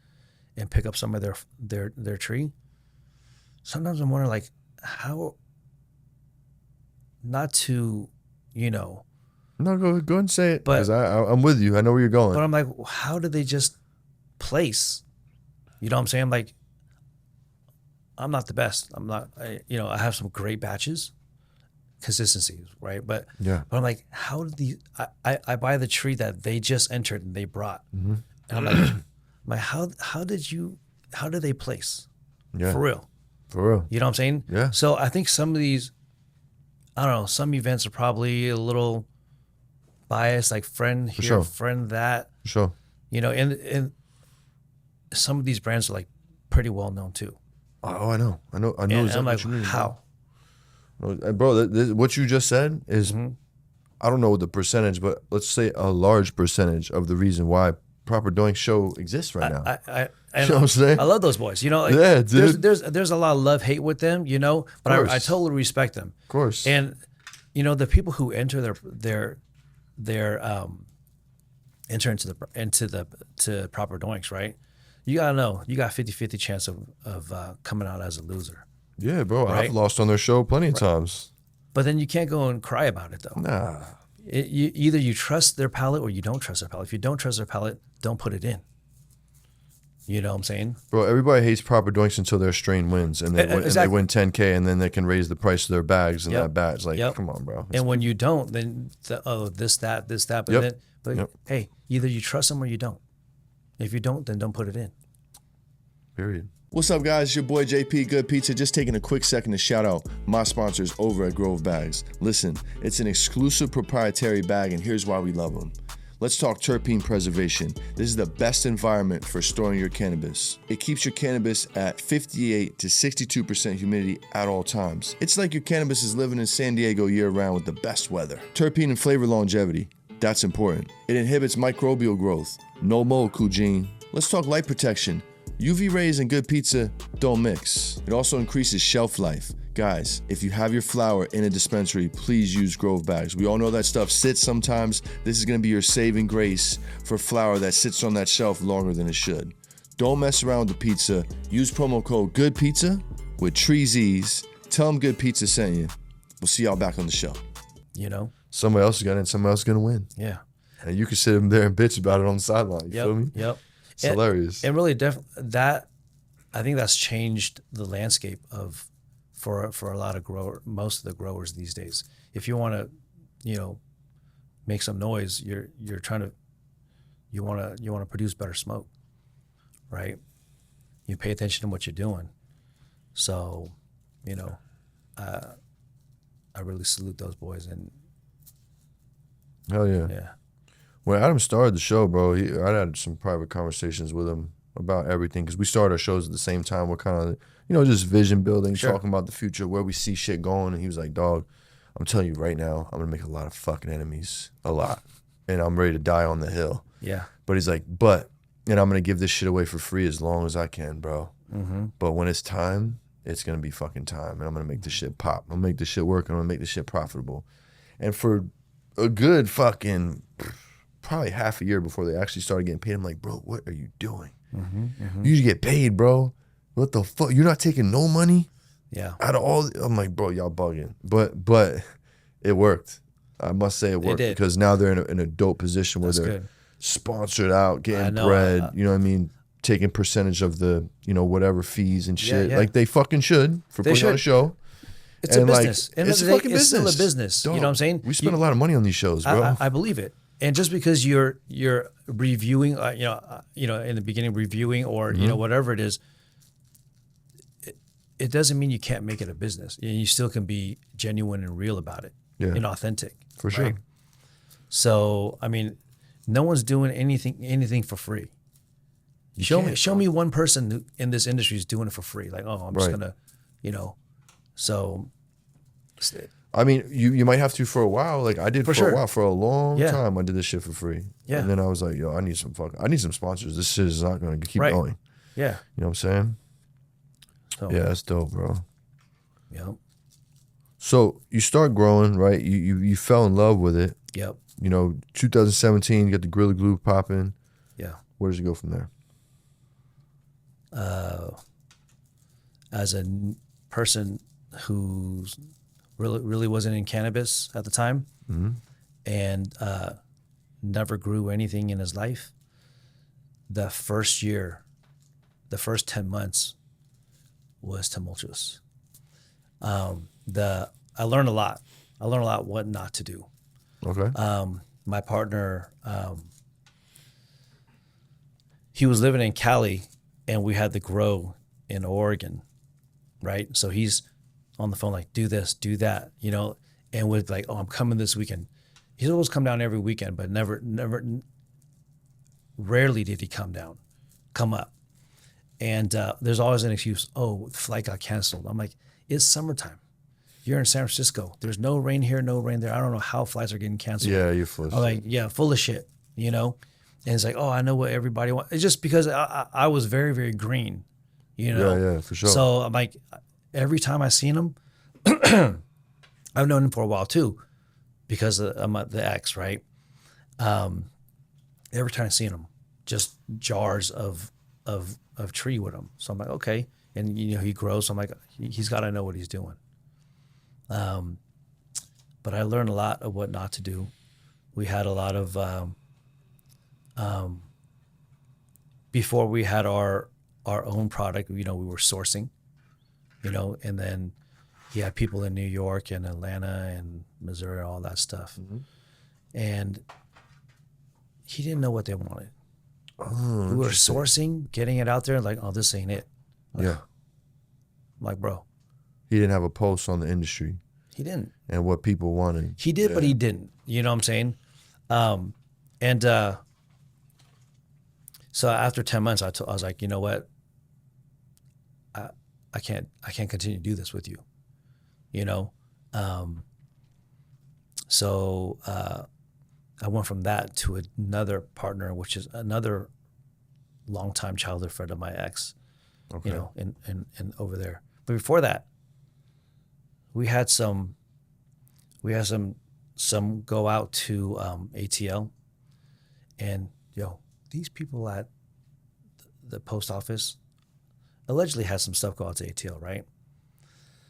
and pick up some of their tree. Sometimes I'm wondering, like, how not to,
No, go ahead and say it.
But-
Because I'm with you. I know where you're going.
but I'm like, how did they just place? You know what I'm saying? Like, I'm not the best. I'm not, I have some great batches, consistency, right? But
Yeah.
but I'm like, how did I buy the tree that they just entered and they brought,
Mm-hmm.
and I'm like, how did they place?
Yeah.
For real.
For real.
You know what I'm saying?
Yeah.
So I think some of these, I don't know, some events are probably a little biased, like friend here,
sure.
friend that,
For sure.
and some of these brands are like pretty well known too.
Oh, I know. I know
And
exactly
I'm like,
what you mean.
how?
Bro, what you just said is,
Mm-hmm.
I don't know the percentage, but let's say a large percentage of the reason why Proper Doink Show exists right now.
I
You know what I'm saying?
I love those boys. Like,
Yeah, dude.
There's a lot of love hate with them, but
course.
I totally respect them.
Of course.
And the people who enter enter into Proper Doinks, right? You gotta know you got 50-50 chance of coming out as a loser.
Yeah, bro.
Right?
I've lost on their show plenty of times.
But then you can't go and cry about it though.
Nah.
Either you trust their palate or you don't trust their palate. If you don't trust their palate, don't put it in. You know what I'm saying?
Bro, everybody hates Proper Doinks until their strain wins, and they
Exactly.
win 10K, and then they can raise the price of their bags and
Yep.
that badge. Like,
Yep.
come on, bro.
And when you don't, then this, that. But
Yep.
then, hey, either you trust them or you don't. If you don't, then don't put it in.
Period. What's up, guys? It's your boy JP Good Pizza. Just taking a quick second to shout out my sponsors over at Grove Bags. Listen, it's an exclusive proprietary bag, and here's why we love them. Let's talk terpene preservation. This is the best environment for storing your cannabis. It keeps your cannabis at 58 to 62% humidity at all times. It's like your cannabis is living in San Diego year-round with the best weather. Terpene and flavor longevity. That's important. It inhibits microbial growth. No mold, Kujin. Let's talk light protection. UV rays and good pizza don't mix. It also increases shelf life. Guys, if you have your flower in a dispensary, please use Grove Bags. We all know that stuff sits sometimes. This is gonna be your saving grace for flower that sits on that shelf longer than it should. Don't mess around with the pizza. Use promo code GOODPIZZA with TreeZ's. Tell them Good Pizza sent you. We'll see y'all back on the show. Somebody else is gonna and somebody else is gonna win.
Yeah.
And you can sit there and bitch about it on the sideline. You feel me?
Yep.
It's hilarious.
And really, that I think that's changed the landscape for a lot of most of the growers these days. If you want to, make some noise, you're trying to, you want to produce better smoke, right? You pay attention to what you're doing. So, I really salute those boys, and
Hell yeah.
yeah.
When Adam started the show, bro, I had some private conversations with him about everything because we started our shows at the same time. We're kind of, just vision building,
Sure.
talking about the future, where we see shit going. And he was like, dog, I'm telling you right now, I'm going to make a lot of fucking enemies. A lot. And I'm ready to die on the hill.
Yeah.
But he's like, and I'm gonna give this shit away for free as long as I can, bro. But when it's time, it's gonna be fucking time, and I'm gonna make this shit pop. I'm gonna make this shit work, and I'm gonna make this shit profitable. And for a good fucking probably half a year before they actually started getting paid, I'm like, bro, what are you doing? You should get paid, bro. What the fuck? You're not taking no money
Yeah.
out of all. I'm like, bro, y'all bugging. But it worked. I must say it worked
did.
because now they're in a dope position where
That's
they're
good.
sponsored out, getting
I know,
bread. You know what I mean? Taking percentage of the, whatever fees and shit.
yeah.
Like they fucking should for
They
putting on a
should.
show.
It's a
And, like,
business. End
it's
of
a
the day,
fucking
it's still a
business.
business.
Dog,
You know what I'm saying?
We spend a lot of money on these shows, bro.
I believe it. And just because you're reviewing, in the beginning reviewing or whatever it is, it doesn't mean you can't make it a business. You still can be genuine and real about it, and authentic.
For sure.
Right? So I mean, no one's doing anything for free. Show me one person who in this industry is doing it for free. Like, oh, I'm just gonna, So,
I mean, you might have to for a while. Like I did for
sure.
a while, for a long
Yeah.
time. I did this shit for free.
Yeah.
And then I was like, yo, I need some sponsors. This shit is not going to keep
Right.
going.
yeah,
You know what I'm saying?
so,
Yeah, that's dope, bro.
yep,
So you start growing, right? You fell in love with it.
yep,
2017, you got the Gorilla Glue popping.
yeah.
Where does it go from there?
As a person who's really wasn't in cannabis at the time, and never grew anything in his life, the first 10 months was tumultuous. I learned a lot. I learned a lot what not to do.
Okay.
My partner, he was living in Cali, and we had the grow in Oregon, right? So he's on the phone like, do this, do that, and with like, oh, I'm coming this weekend. He's always come down every weekend, but rarely did he come up. And there's always an excuse, oh, the flight got canceled. I'm like, it's summertime. You're in San Francisco. There's no rain here, no rain there. I don't know how flights are getting canceled.
Yeah, you're full of
I'm like, yeah, full of shit, And it's like, oh, I know what everybody wants. It's just because I was very, very green,
Yeah, for sure.
So I'm like, every time I seen him, I've known him for a while too, because I'm the ex, right? Every time I seen him, just jars of tree with him. So I'm like, okay. And he grows. So I'm like, he's got to know what he's doing. But I learned a lot of what not to do. We had a lot of before we had our own product. We were sourcing, and then he had people in New York and Atlanta and Missouri, all that stuff, and he didn't know what they wanted.
Oh,
We were sourcing, getting it out there, like, oh, this ain't it.
Yeah.
I'm like, bro,
He didn't have a pulse on the industry
he didn't.
and what people wanted.
He did, but he didn't. You know what I'm saying? So after 10 months, I was like, you know what? I can't continue to do this with you. So I went from that to another partner, which is another longtime childhood friend of my ex.
Okay.
And over there. But before that, we had some go out to ATL, and these people at the post office allegedly had some stuff go out to ATL, right?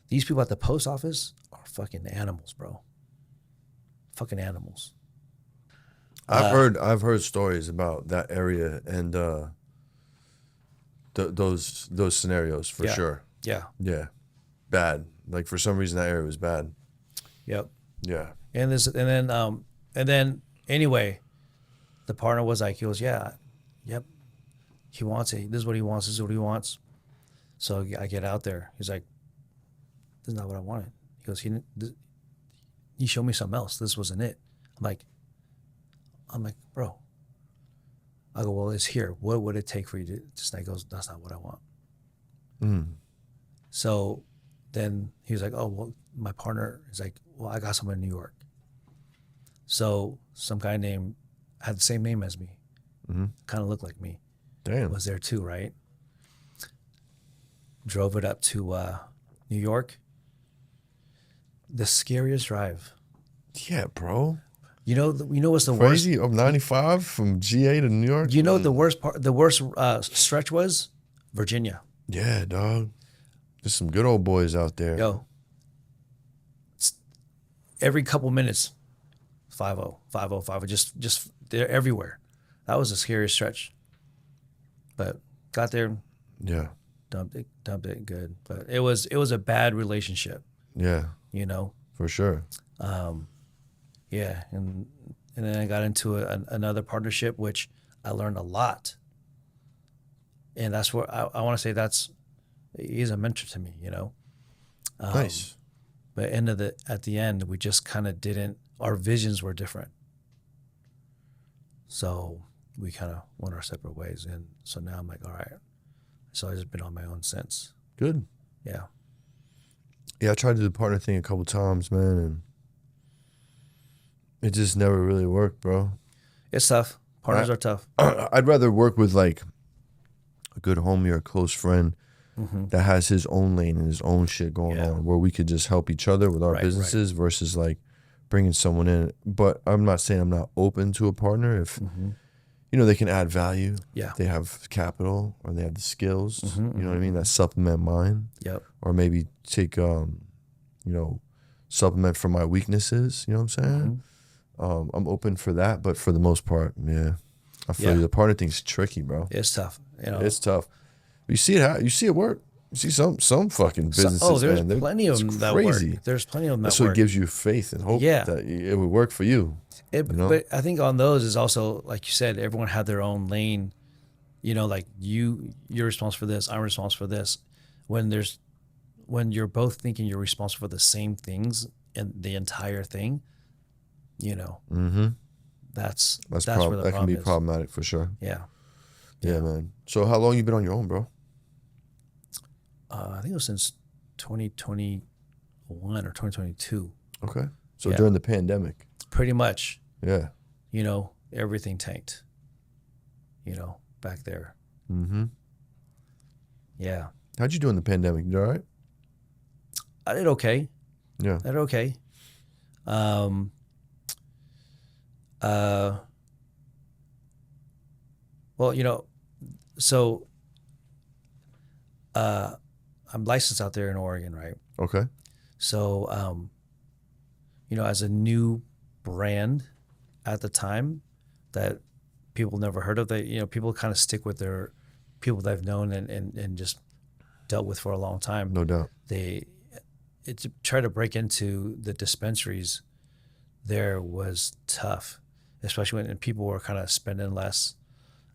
These people at the post office are fucking animals, bro. Fucking animals.
I've heard stories about that area and those scenarios for sure.
Yeah.
Yeah, bad. Like for some reason that area was bad.
Yep.
Yeah.
And then anyway, the partner was like, he goes, yeah, yep. He wants it. This is what he wants. This is what he wants. So I get out there. He's like, this is not what I wanted. He goes, he showed me something else. This wasn't it. I'm like, bro. I go, well, it's here. What would it take for you to just? And he goes, that's not what I want. So then he was like, oh, well, my partner is like, well, I got someone in New York. So some guy had the same name as me. kind of looked like me.
Damn.
Was there too, right? Drove it up to New York. The scariest drive.
Yeah, bro.
You know what's the
Crazy.
worst?
Of 95 from GA to New York.
You know what the worst part? The worst stretch was Virginia.
Yeah, dog. There's some good old boys out there.
Yo, every couple minutes, 5-0, 5-0, 5-0, just they're everywhere. That was a scary stretch. But got there,
Yeah.
dumped it good. But it was a bad relationship,
Yeah,
you know.
for sure.
Yeah, and then I got into another partnership, which I learned a lot. And that's where I want to say he's a mentor to me, you know.
Nice.
But at the end, we just kind of didn't. Our visions were different, so we kind of went our separate ways. And so now I'm like, all right. So I've just been on my own since.
Good.
Yeah.
Yeah, I tried to do the partner thing a couple times, man, and it just never really worked, bro.
It's tough. Partners are tough.
I'd rather work with like a good homie or a close friend that has his own lane and his own shit going on, where we could just help each other with our businesses versus like bringing someone in. But I'm not saying I'm not open to a partner if you know they can add value.
Yeah.
They have capital or they have the skills. You know what I mean? That supplement mine.
Yep.
Or maybe take you know, supplement for my weaknesses. You know what I'm saying? I'm open for that, but for the most part, yeah, I feel you. The partner thing's tricky, bro.
It's tough. You know,
It's tough. You see it. You see it work. You see some fucking businesses.
there's
man.
plenty of them that work. There's plenty of them that
That's
work.
what gives you faith and hope that it would work for you. know?
But I think on those is also, like you said, everyone had their own lane. You know, like you're responsible for this, I'm responsible for this. When you're both thinking you're responsible for the same things and the entire thing, you know, that's where the
that
problem
can be
is.
problematic for sure.
Yeah.
Yeah, man. So how long you been on your own, bro?
I think it was since 2021 or 2022.
Okay. So during the pandemic.
Pretty much.
Yeah.
You know, everything tanked. You know, back there. Yeah.
How'd you do in the pandemic? You all right?
I did okay.
Yeah.
I did okay. Well, you know, so I'm licensed out there in Oregon, right?
Okay.
So, you know, as a new brand at the time that people never heard of, you know, people kind of stick with their people they've known and just dealt with for a long time.
No doubt.
To try to break into the dispensaries there was tough, especially when people were kind of spending less.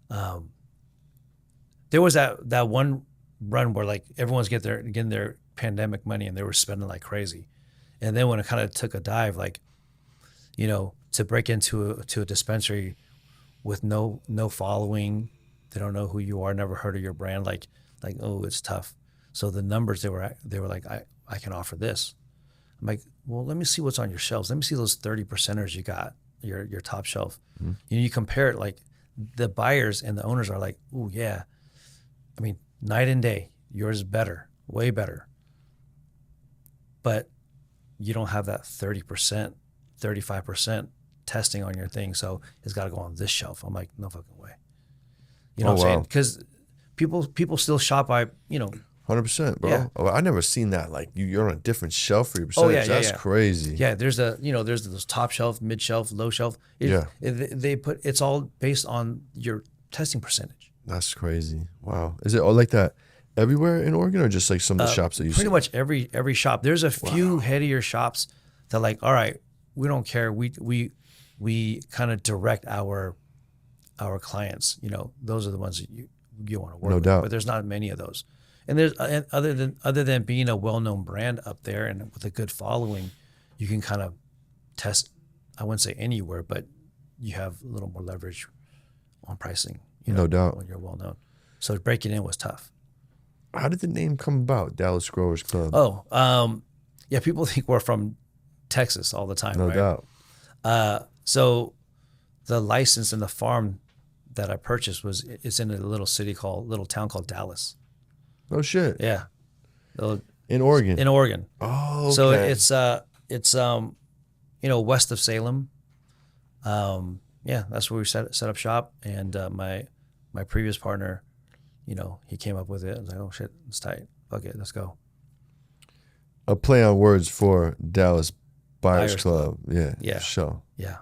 There was that one run where like everyone's getting their pandemic money and they were spending like crazy, and then when it kind of took a dive, like, you know, to break into a dispensary with no following, they don't know who you are, never heard of your brand, like oh, it's tough. So the numbers they were like, I can offer this. I'm like, well, let me see what's on your shelves. Let me see those 30%ers you got, your top shelf. You know, you compare it, like the buyers and the owners are like, oh yeah. I mean, night and day, yours is better, way better. But you don't have that 30%, 35% testing on your thing. So it's got to go on this shelf. I'm like, no fucking way. You know what I'm saying? Because people still shop by, you know.
100%, bro.
Yeah.
Oh, I never seen that. Like you're on a different shelf for your percentage. That's crazy.
Yeah, there's those top shelf, mid shelf, low shelf. It's all based on your testing percentage.
That's crazy. Wow. Is it all like that everywhere in Oregon, or just like some of the shops that you see?
Pretty much every shop. There's a few headier shops that like, all right, we don't care. We kind of direct our clients. You know, those are the ones that you want to work with.
doubt.
But there's not many of those. And there's other than being a well-known brand up there and with a good following, you can kind of test. I wouldn't say anywhere, but you have a little more leverage on pricing. You know,
no doubt.
When you're well-known, so breaking in was tough.
How did the name come about, Dallas Growers Club?
Yeah, people think we're from Texas all the time.
No
right?
doubt.
So the license and the farm that I purchased it's in a little town called Dallas.
Oh shit.
Yeah.
In Oregon.
In Oregon.
Oh, okay.
So it's west of Salem. That's where we set up shop, and my previous partner, he came up with it. I was like, oh shit, it's tight. Fuck it, let's go.
A play on words for Dallas Buyers
Buyers
Club. Yeah.
Yeah.
Show.
Yeah.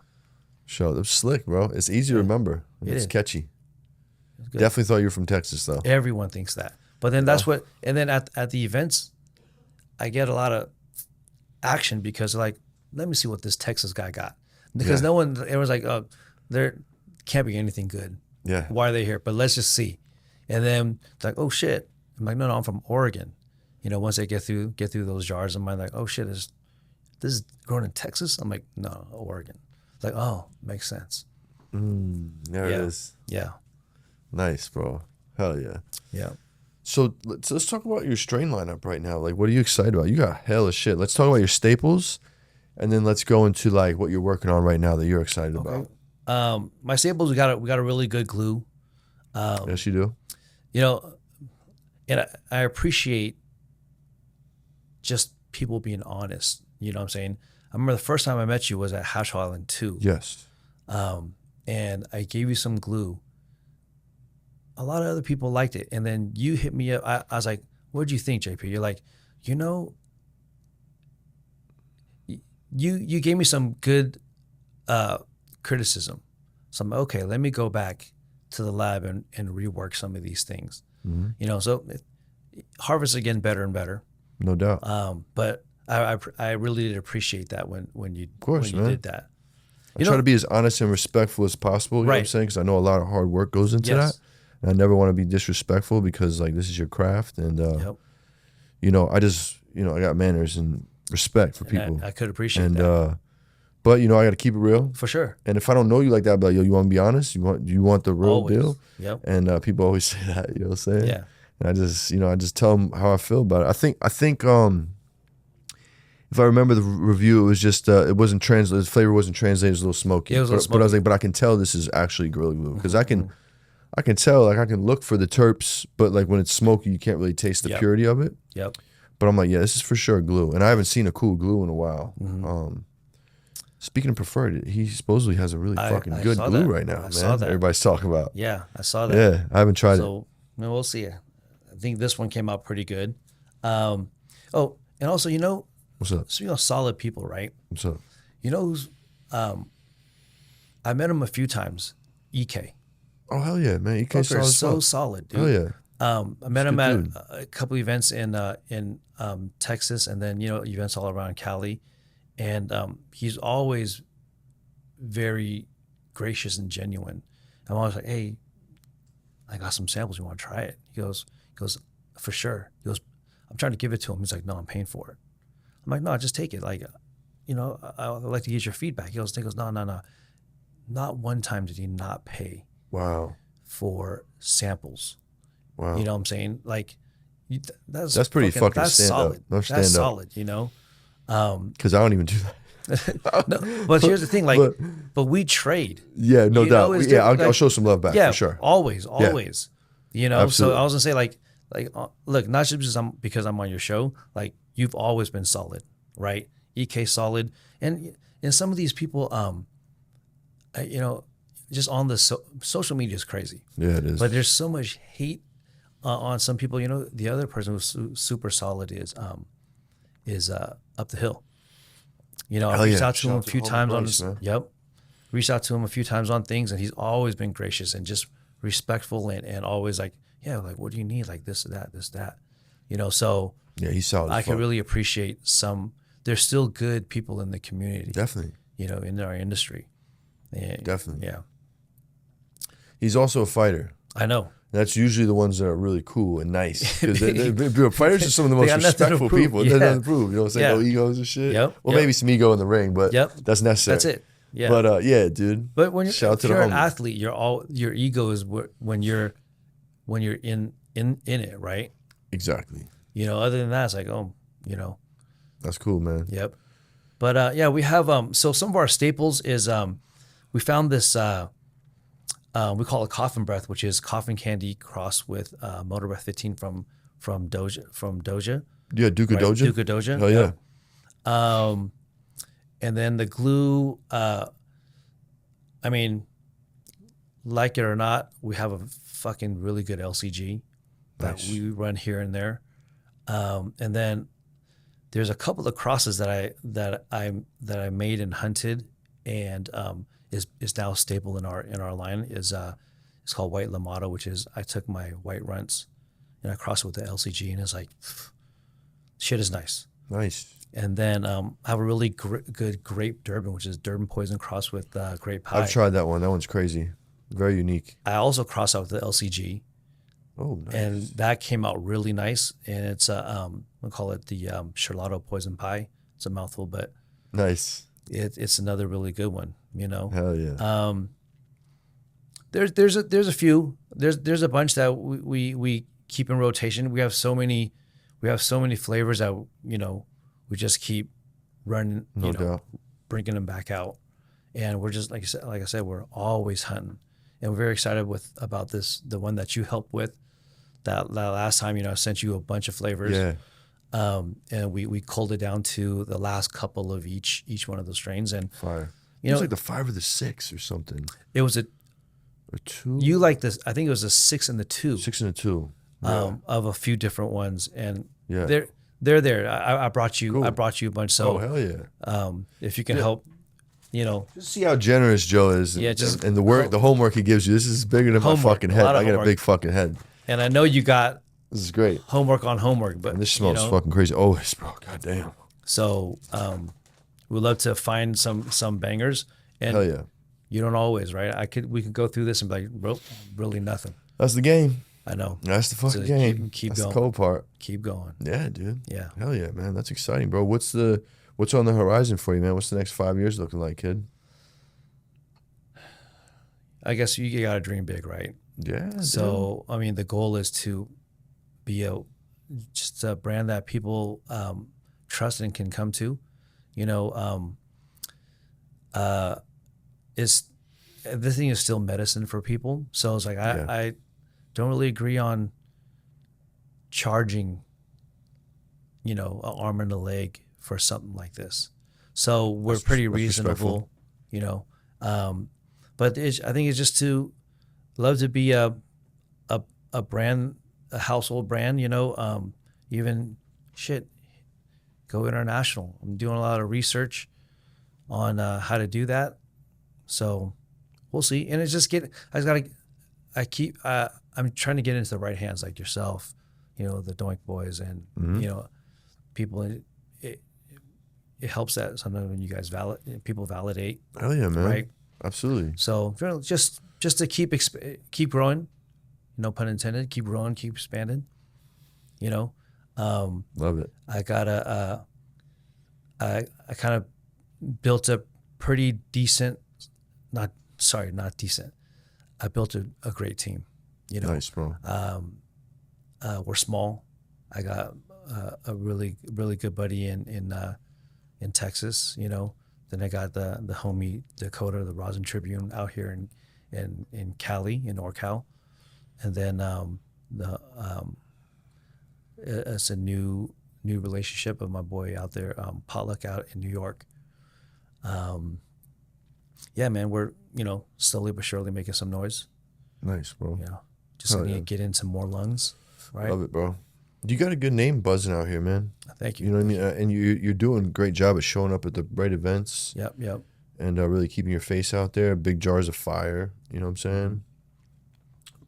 It was slick, bro. It's easy to remember. It's
is.
catchy.
It's good.
Definitely thought you were from Texas, though.
Everyone thinks that. But then and then at the events, I get a lot of action because like, let me see what this Texas guy got. Because everyone's like, oh, there can't be anything good.
Yeah.
Why are they here? But let's just see. And then it's like, oh shit. I'm like, no, I'm from Oregon. Once they get through those jars, I'm like, oh shit, this is grown in Texas? I'm like, no, Oregon. It's like, oh, makes sense.
There it is.
Yeah.
Nice, bro. Hell yeah.
Yeah.
So let's talk about your strain lineup right now. Like, what are you excited about? You got hella shit. Let's talk about your staples, and then let's go into like what you're working on right now that you're excited about.
My staples, we got a really good glue.
Yes, you do.
And I appreciate just people being honest. You know what I'm saying? I remember the first time I met you was at Hash Island 2.
Yes.
And I gave you some glue. A lot of other people liked it. And then you hit me up. I was like, what did you think, JP? You're like, you gave me some good criticism. So I'm okay, let me go back to the lab and rework some of these things. Mm-hmm. So harvests are getting better and better.
No doubt.
But I really did appreciate that when you did that.
I try to be as honest and respectful as possible. You know what I'm saying? Because I know a lot of hard work goes into that. And I never want to be disrespectful because like this is your craft. And, I just, I got manners and respect for people.
I could appreciate that.
But, I got to keep it real.
For sure.
And if I don't know you like that, I'll be like, yo, you want to be honest? You want the real deal?
Yep.
And people always say that, you know what I'm saying?
Yeah.
And I just tell them how I feel about it. I think if I remember the review, it was just, it wasn't translated, the flavor wasn't translated, it was a little smoky.
It was a little smoky.
But I was like, but I can tell this is actually Gorilla Glue. Because I can tell, like I can look for the terps, but like when it's smoky, you can't really taste the purity of it.
Yep.
But I'm like, yeah, this is for sure glue. And I haven't seen a cool glue in a while.
Mm-hmm.
Speaking of preferred, he supposedly has a really fucking good glue right now, man.
Saw that.
Everybody's talking about.
Yeah, I saw that.
Yeah, I haven't tried it.
So we'll see. I think this one came out pretty good. And also,
What's up?
speaking of solid people, right?
What's up?
Who's I met him a few times. EK.
Oh hell yeah, man! EK
Fucker's so solid, dude.
Hell yeah.
I met him at
dude.
a couple events in Texas, and then events all around Cali, and he's always very gracious and genuine. I'm always like, hey, I got some samples. You want to try it? He goes, for sure. He goes, I'm trying to give it to him. He's like, no, I'm paying for it. I'm like, no, just take it. Like, I'd like to get your feedback. He goes, no. Not one time did he not pay.
Wow.
For samples.
Wow.
You know what I'm saying? Like,
that's pretty fucking
that's
stand
solid.
up. No stand
that's
up.
solid,
Because I don't even do that.
No, but here's the thing, like, but we trade.
Yeah, no doubt. I'll show some love back for sure.
Always.
Absolutely.
So I was gonna say, like, look, not just because I'm on your show, like, you've always been solid, right? EK solid, and some of these people, just on the social media is crazy.
Yeah, it is.
But there's so much hate on some people. The other person who's super solid is up the hill. I reached out to him a few times on this. Yep. Reached out to him a few times on things, and he's always been gracious and just respectful and always like, yeah, like, what do you need? Like this, that. So
yeah, he's solid.
I can really appreciate there's still good people in the community.
Definitely.
In our industry.
Definitely.
Yeah.
He's also a fighter.
I know.
That's usually the ones that are really cool and nice. Because fighters are some of the most respectful people.
Yeah.
They got nothing to prove. You know what I'm saying? No egos and shit.
Yep.
Well, maybe some ego in the ring, but that's necessary.
That's it. Yeah.
But yeah, dude.
But when
shout out to
you're
the
an
homie.
athlete, your ego is when you're in it, right?
Exactly.
Other than that, it's like,
That's cool, man.
Yep. But we have so some of our staples is we found this We call it coffin breath, which is coffin candy crossed with motor breath 15 from Doja.
Yeah, Duca
Right?
Doja.
Duca Doja.
Hell yeah.
And then the glue, I mean, like it or not, we have a fucking really good LCG that
Nice.
we run here and there. And then there's a couple of crosses that I made and hunted, and is now stable in our line. It's called White Lamado, which is I took my white runts and I crossed it with the LCG, and it's like shit is nice.
Nice.
And then I have a really good grape Durban, which is Durban poison crossed with grape pie.
I've tried that one. That one's crazy. Very unique.
I also crossed out with the LCG,
Oh, nice.
and that came out really nice. And it's we call it the Charlotte poison pie. It's a mouthful, but
Nice.
it's another really good one. You know,
Hell yeah.
there's a few. There's a bunch that we keep in rotation. We have so many flavors that we just keep running.
No doubt.
Bringing them back out, and we're just like I said, we're always hunting, and we're very excited about this. The one that you helped with, that last time, I sent you a bunch of flavors.
Yeah.
And we culled it down to the last couple of each one of those strains, and
Fire.
You
It was
know-
like the 5 or the 6 or something.
it was
Or 2.
you like this. I think it was a 6 and the 2.
6 and a 2. Yeah.
Of a few different ones, and
Yeah.
they're there. I brought you
Cool.
a bunch.
Oh,
So
hell yeah.
if you can help,
Just see how generous Joe is.
Yeah, just-
and the homework he gives you. This is bigger than my
Homework,
fucking
a
head.
lot of
I got a
homework.
big fucking head.
and I know you got
This is great.
homework on homework, but
And this smells fucking crazy. Always, bro. God damn.
So we'd love to find some bangers, and
Hell yeah.
you don't always, right? We could go through this and be like, bro, really nothing.
That's the game.
I know.
That's the fucking
So
game.
keep
That's
going.
the cool part.
Keep going.
Yeah, dude.
Yeah.
Hell yeah, man. That's exciting, bro. What's on the horizon for you, man? What's the next 5 years looking like, kid?
I guess you got to dream big, right?
Yeah.
So, I mean, the goal is to be just a brand that people trust and can come to. This thing is still medicine for people. So it's like I don't really agree on charging, an arm and a leg for something like this. So we're pretty
that's
reasonable, but I think it's just to love to be a brand, a household brand, even go international. I'm doing a lot of research on how to do that. So we'll see. And it's just I'm trying to get into the right hands like yourself, the Doink Boys and, people. It helps that sometimes when you guys people validate.
Hell yeah, man.
Right.
Absolutely.
So just to keep growing, no pun intended, keep growing, keep expanding,
Love it.
I got I kind of built a pretty decent, not decent. I built a great team,
Nice, bro.
we're small. I got a really, really good buddy in Texas, Then I got the homie Dakota, the Rosin Tribune out here in Cali, in NorCal. And then it's a new relationship with my boy out there, Potluck out in New York. Yeah, man, we're, slowly but surely making some noise.
Nice, bro.
Just
Hell
need
yeah.
to get into more lungs, right?
Love it, bro. You got a good name buzzing out here, man.
Thank you.
You know what I mean? And you're doing a great job at showing up at the right events.
Yep.
And really keeping your face out there. Big jars of fire. You know what I'm saying?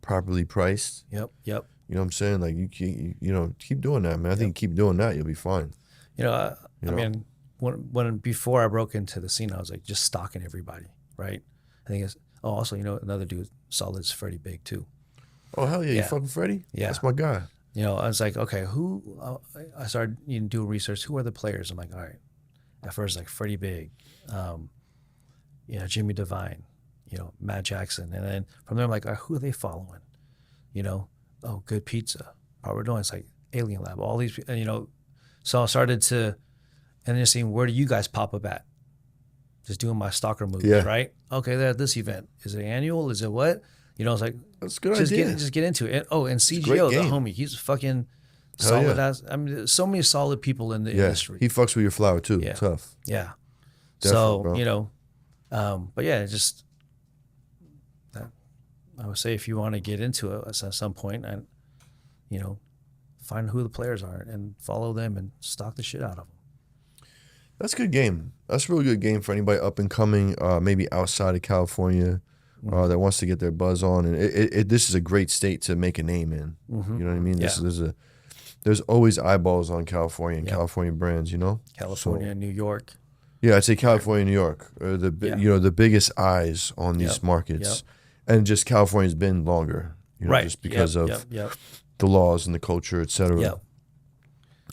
Properly priced.
Yep.
You know what I'm saying? Like you keep doing that, man. I think you keep doing that, you'll be fine.
I mean, when before I broke into the scene, I was like just stalking everybody, right? I think it's also another dude solid is Freddie Big too.
Oh hell yeah, you
Yeah.
fucking Freddie?
Yeah.
That's my guy.
I was like, okay, I started doing research. Who are the players? I'm like, all right. At first, like Freddie Big, Jimmy Devine, Matt Jackson, and then from there, I'm like, all right, who are they following? Oh, Good Pizza, Robert Doing. It's like Alien Lab, all these, and so I started to, and then seeing where do you guys pop up at? just doing my stalker moves,
Yeah.
right? Okay, they're at this event. Is it annual? Is it what? You know, it's like
That's a good
just
idea.
get into it. And, and
a great
CGO, the
game.
homie, he's fucking
Hell
solid
yeah.
as. I mean, there's so many solid people in the
Yeah,
industry.
he fucks with your flower too.
Yeah.
Tough.
Yeah.
Definitely, bro.
So, you know, but yeah, just I would say if you want to get into it at some point and, you know, find who the players are and follow them and stalk the shit out of them.
That's a good game. That's a really good game for anybody up and coming, maybe outside of California, that wants to get their buzz on. And this is a great state to make a name in.
Mm-hmm.
You know what I mean?
Yeah.
There's always eyeballs on California and California brands. You know,
California,
So,
New York.
yeah, I'd say California, New York, are the biggest eyes on these markets, and just California's been longer, you know,
Right.
just because of
Yep.
the laws and the culture, et cetera.
Yep.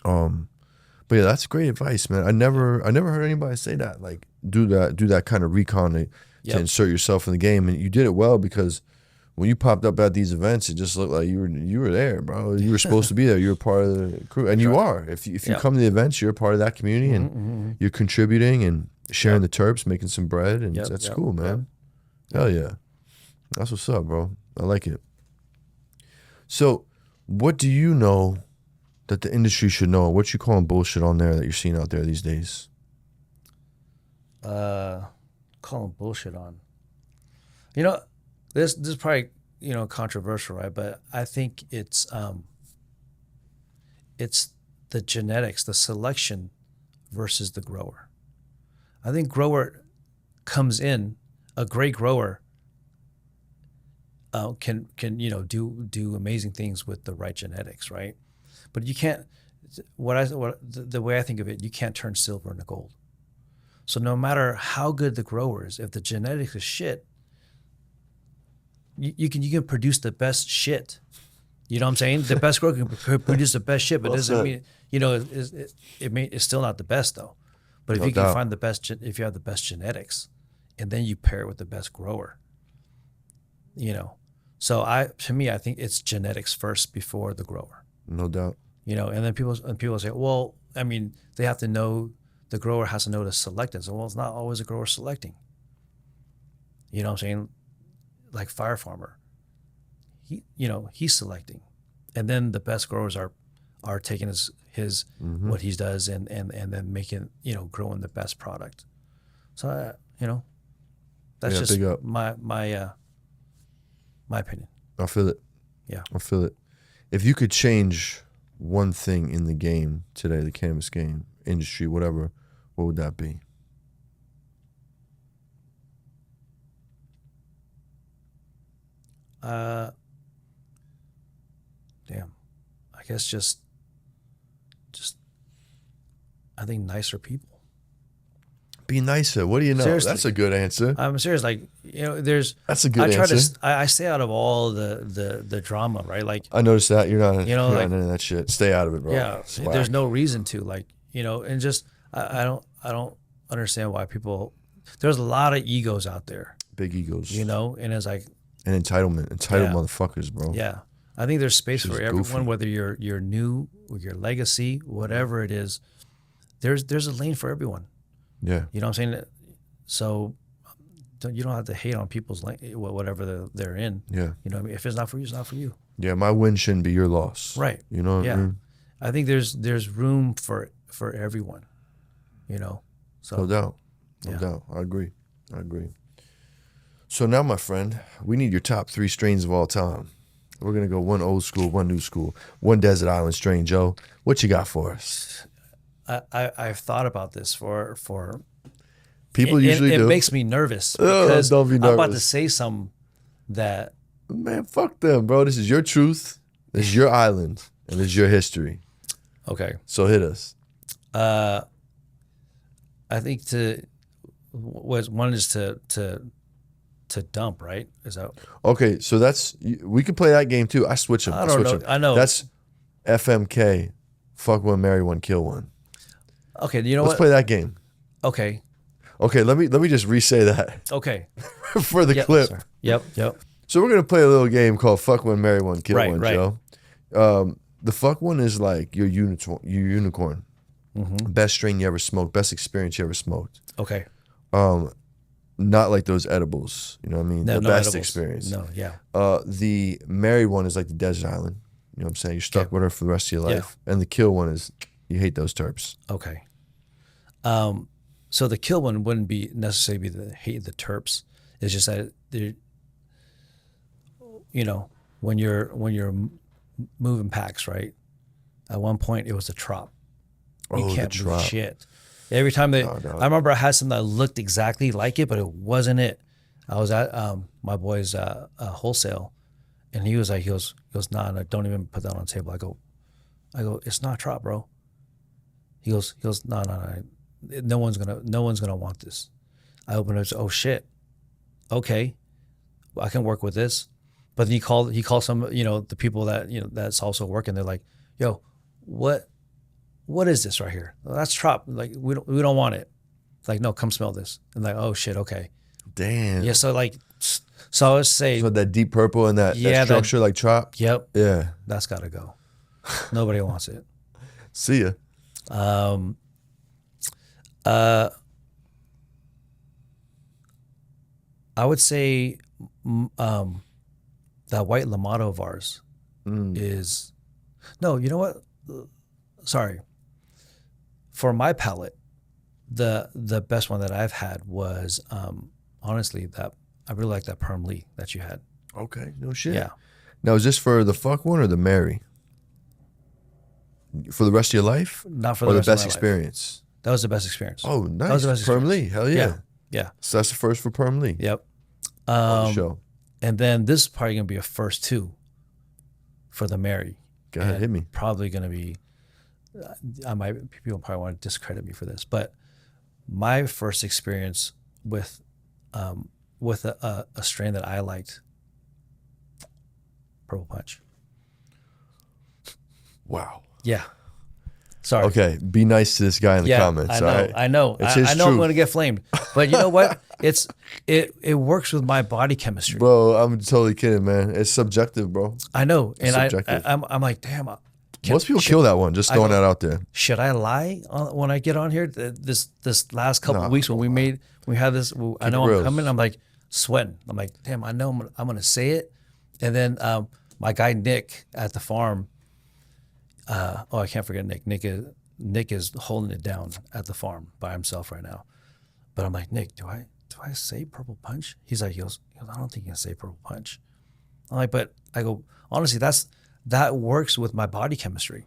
But yeah, that's great advice, man. I never heard anybody say that. Like do that kind of recon to insert yourself in the game, and you did it well because when you popped up at these events, it just looked like you were there, bro. You were supposed to be there. You were part of the crew, and you are. If you come to the events, you're a part of that community, and you're contributing and sharing the terps, making some bread, and that's cool, man. Hell yeah, that's what's up, bro. I like it. So, what do you know that the industry should know? What you calling bullshit on there that you're seeing out there these days?
Calling bullshit on. You know, this is probably, you know, controversial, right? But I think it's the genetics, the selection versus the grower. I think grower comes in, a great grower can you know do amazing things with the right genetics, right? But you can't. The way I think of it, you can't turn silver into gold. So no matter how good the grower is, if the genetics is shit, you can produce the best shit. You know what I'm saying? The best grower can produce the best shit, but doesn't mean, you know, it's still not the best though. But if you can find the best, if you have the best genetics, and then you pair it with the best grower, you know. So to me, I think it's genetics first before the grower.
No doubt.
You know, and then people say, well, I mean, they have to know, the grower has to know to select it. So, well, it's not always a grower selecting. You know what I'm saying? Like Fire Farmer, he's selecting, and then the best growers are taking his what he does and then making, you know, growing the best product. So you know, that's just my opinion.
I feel it.
Yeah,
I feel it. If you could change one thing in the game today, the cannabis game, industry, whatever, what would that be?
Damn. I guess just I think nicer people.
Be nicer. What do you know?
Seriously.
That's a good answer.
I'm serious. Like, you know,
That's a good answer.
I stay out of all the drama, right? Like,
I noticed that you're not.
You know,
you're
like,
not into that shit. Stay out of it, bro.
yeah. There's no reason to, like, you know, and just I don't understand why people. There's a lot of egos out there.
Big egos.
You know, and it's like.
And entitled motherfuckers, bro.
Yeah, I think there's space for everyone,
goofy.
whether you're new or your legacy, whatever it is. There's a lane for everyone.
Yeah.
You know what I'm saying? So you don't have to hate on people's lane, whatever they're in.
Yeah.
You know what I mean? If it's not for you, it's not for you.
Yeah, my win shouldn't be your loss.
Right.
You know what I mean?
I think there's room for everyone. You know? So
No doubt. No doubt. I agree. So now, my friend, we need your top 3 strains of all time. We're going to go one old school, one new school, one desert island strain. Joe, what you got for us?
I've thought about this for
People usually do.
It makes me nervous because
don't be nervous.
I'm about to say something that.
Man, fuck them, bro. This is your truth. This is your island, and this is your history.
Okay.
So hit us.
I think one is to dump, right? Is that
Okay? So we can play that game too. I switch them.
I don't know. I know.
That's FMK. Fuck one, marry one, kill one.
okay? You know
Let's
what?
play that game.
Okay.
Okay, let me just re-say that
Okay.
for the clip.
Sorry. Yep.
So we're gonna play a little game called Fuck One, Marry One, Kill
Right,
One,
right.
Joe. The fuck one is like your unicorn.
Mm-hmm.
Best strain you ever smoked, best experience you ever smoked.
Okay.
Not like those edibles. You know what I mean?
No,
The
no
best
edibles.
experience.
No, yeah.
The married one is like the desert island. You know what I'm saying? You're stuck
Okay.
with her for the rest of your
Yeah.
life. And the kill one is you hate those terps.
Okay. So the kill one wouldn't be necessarily be the hate the terps. It's just that they're, you know, when you're moving packs, right? At one point it was a trop. You
Oh,
can't
the
move
trop.
shit. Every time that
No.
I remember I had something that looked exactly like it, but it wasn't it. I was at my boy's wholesale, and he was like, he goes, nah, no, don't even put that on the table. I go, it's not trop, bro. He goes, no, no one's gonna want this. I open it, oh shit, okay, well, I can work with this. But then he called some, you know, the people that, you know, that's also working. They're like, yo, what is this right here? Well, that's trop. Like we don't want it. Like, no, come smell this. And like, oh shit, okay.
Damn.
Yeah, so like, so I would say,
So that deep purple and that structure like trop.
yep,
Yeah.
that's got to go. Nobody wants it.
See ya.
I would say that white Lamado of ours is, no, you know what? Sorry. For my palate, the best one that I've had was honestly that I really like that Perm Lee that you had.
Okay. No shit.
Yeah.
Now, is this for the fuck one or the Mary? For the rest of your life?
Not for
or
the
the
rest of
best
my life.
experience?
That was the best experience.
Oh,
That
nice.
was the best
Perm
experience.
Lee. Hell yeah.
Yeah.
So that's the first for Perm Lee.
Yep.
On the show.
And then this is probably gonna be a first too for the Mary.
Go ahead,
And
hit me.
Probably gonna be. People probably want to discredit me for this, but my first experience with a strain that I liked, Purple Punch.
Wow.
Yeah. Sorry.
Okay, be nice to this guy in the comments.
I know.
all right?
I know.
It's
I
his
know I'm
truth.
going to get flamed, but you know what? It works with my body chemistry.
Bro, I'm totally kidding, man. It's subjective, bro.
I know, and
subjective.
I'm like, damn.
Most people kill that one, just throwing that out there.
Should I lie when I get on here? This last couple of weeks when we had this, I know I'm coming. I'm like sweating. I'm like, damn. I know I'm gonna say it, and then my guy Nick at the farm. I can't forget Nick. Nick is holding it down at the farm by himself right now. But I'm like, Nick, do I say Purple Punch? He's like, he goes, I don't think you can say Purple Punch. I'm like, but I go, honestly, that works with my body chemistry.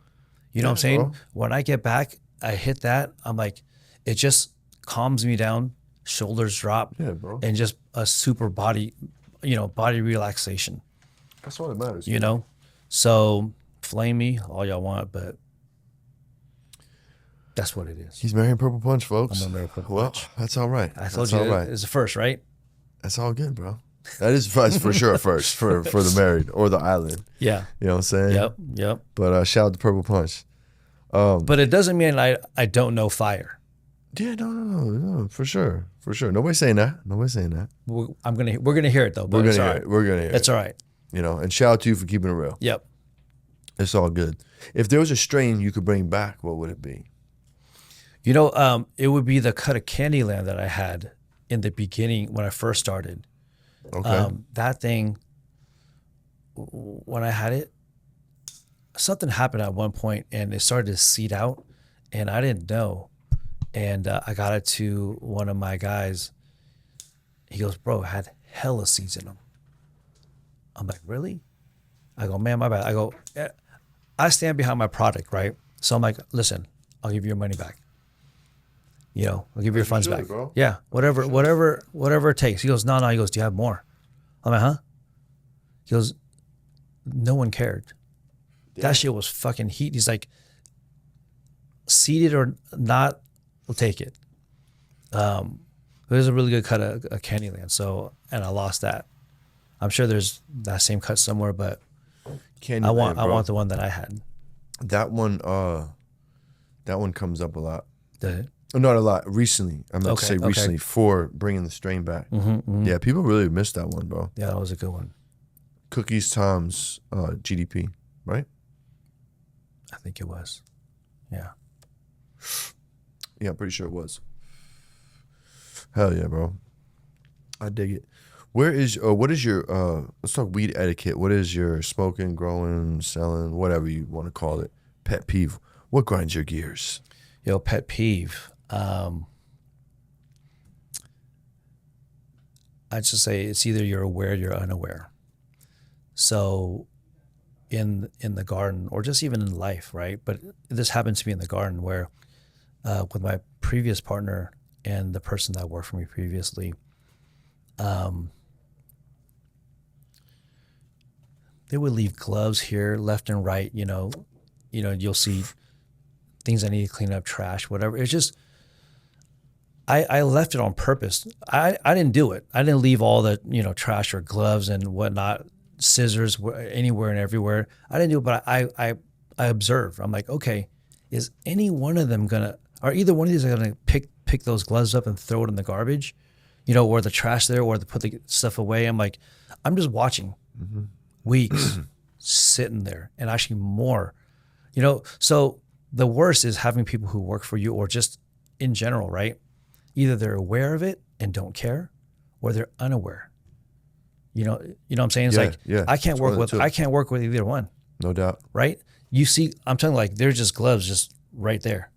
You know what I'm saying?
Bro.
When I get back, I hit that. I'm like, it just calms me down. Shoulders drop.
Yeah, bro.
And just a super body, body relaxation.
That's all that matters.
You know? So flame me all y'all want, but that's what it is.
He's marrying Purple Punch, folks.
I'm gonna marry Purple
well,
Punch.
that's all right.
I told
that's
you
all right.
it's the first, right?
That's all good, bro. That is for sure a first for the married or the island.
Yeah.
You know what I'm saying?
Yep.
But shout out to Purple Punch.
But it doesn't mean I don't know fire.
Yeah, no, for sure. Nobody's saying that.
We're gonna hear it though. But
We're gonna hear it.
It's all right.
You know, and shout out to you for keeping it real.
Yep.
It's all good. If there was a strain you could bring back, what would it be?
You know, it would be the cut of Candyland that I had in the beginning when I first started.
Okay.
That thing, when I had it, something happened at one point and it started to seed out, and I didn't know. And I got it to one of my guys. He goes, bro, it had hella seeds in them. I'm like, really? I go, man, my bad. I go, I stand behind my product, right? So I'm like, listen, I'll give you your money back. I'll give you your funds back.
Bro.
Yeah, whatever it takes. He goes, no. He goes, do you have more? I'm like, huh? He goes, no one cared. Damn. That shit was fucking heat. He's like, seeded or not, we'll take it. It was a really good cut of Candyland. So, and I lost that. I'm sure there's that same cut somewhere, but I want the one that I had.
That one comes up a lot.
The
Not a lot. Recently, I meant to say recently,
okay.
for bringing the strain back. Yeah, people really missed that one, bro.
Yeah, that was a good one.
Cookies Tom's GDP, right?
I think it was. Yeah.
Yeah, I'm pretty sure it was. Hell yeah, bro. I dig it. What is your, let's talk weed etiquette. What is your smoking, growing, selling, whatever you want to call it, pet peeve? What grinds your gears?
Yo, pet peeve. I'd just say it's either you're aware or you're unaware. So in the garden, or just even in life, right? But this happened to me in the garden where with my previous partner and the person that worked for me previously, they would leave gloves here left and right, you'll see things I need to clean up, trash, whatever. It's just, I left it on purpose. I didn't do it. I didn't leave all the, trash or gloves and whatnot, scissors anywhere and everywhere. I didn't do it, but I observed. I'm like, okay, is any one of them are either one of these gonna pick those gloves up and throw it in the garbage, or the trash there, or to put the stuff away? I'm like, I'm just watching. Weeks sitting there, and actually more, so the worst is having people who work for you, or just in general, right? Either they're aware of it and don't care, or they're unaware. You know what I'm saying? It's I can't work with either one.
No doubt.
Right? You see, I'm telling you, like, they're just gloves just right there.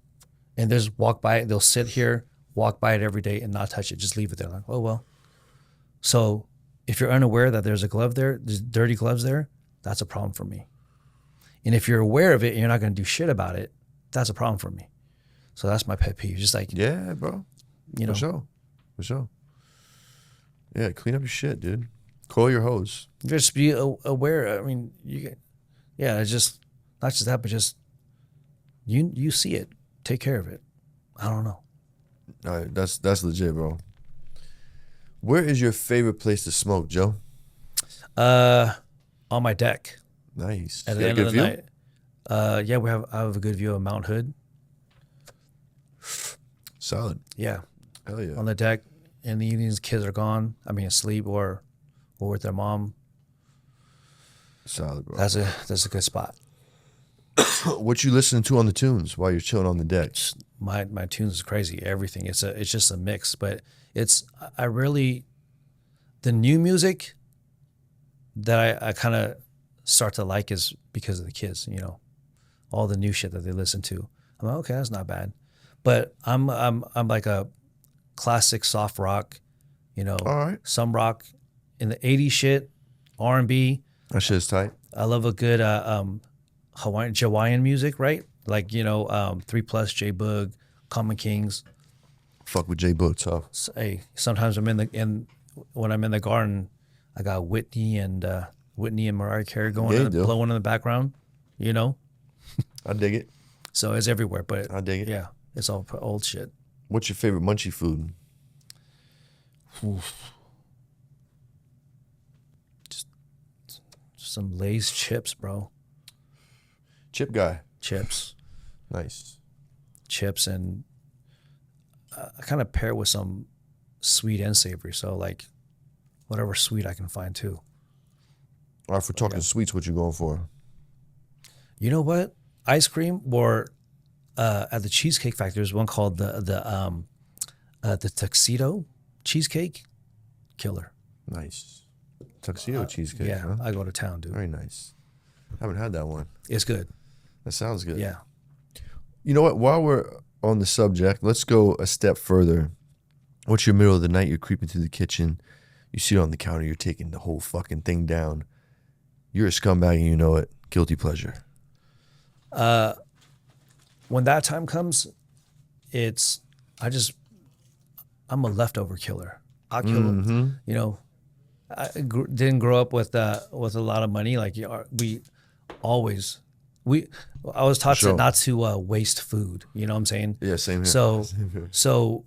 And they just walk by it, they'll sit here, walk by it every day and not touch it, just leave it there. Like, oh well. So if you're unaware that there's a glove there, there's dirty gloves there, that's a problem for me. And if you're aware of it and you're not going to do shit about it, that's a problem for me. So that's my pet peeve. Just like,
yeah, bro. For sure. Yeah, clean up your shit, dude. Coil your hose.
Just be aware. I mean, it's just not just that, but just you see it, take care of it. I don't know.
All right, that's legit, bro. Where is your favorite place to smoke, Joe?
On my deck.
Nice.
At the end of the night. I have a good view of Mount Hood.
Solid.
Yeah.
Hell yeah.
On the deck. In the evenings, kids are gone. I mean, asleep or with their mom.
Solid, bro.
That's a good spot.
What you listening to on the tunes while you're chilling on the deck?
My tunes is crazy. Everything. It's just a mix, but the new music that I kind of start to like is because of the kids, all the new shit that they listen to. I'm like, okay, that's not bad. But I'm like a classic soft rock,
All right.
some rock in the 80s shit, R&B.
That shit's tight.
I love a good Hawaiian music, right? Like, 3+ J Boog, Common Kings.
Fuck with J Boog, tough.
So, hey, sometimes when I'm in the garden, I got Whitney and Mariah Carey blowing in the background,
I dig it.
So it's everywhere, but
I dig it.
Yeah, it's all old shit.
What's your favorite munchie food?
Just some Lay's chips, bro.
Chip guy.
Chips.
Nice.
Chips, and I kind of pair it with some sweet and savory. So like whatever sweet I can find too.
All right, if we're talking sweets, what you going for?
You know what? Ice cream, or at the Cheesecake Factory, there's one called the Tuxedo cheesecake. Killer.
Nice. Tuxedo cheesecake.
Yeah,
huh?
I go to town, dude.
Very nice. Haven't had that one.
It's good.
That sounds good.
Yeah.
You know what? While we're on the subject, let's go a step further. What's your middle of the night? You're creeping through the kitchen. You see it on the counter. You're taking the whole fucking thing down. You're a scumbag and you know it. Guilty pleasure.
When that time comes, I'm a leftover killer. I'll kill them. I didn't grow up with a lot of money. Like I was taught not to waste food. You know what I'm saying?
Yeah, same here.
So,
Same here.
so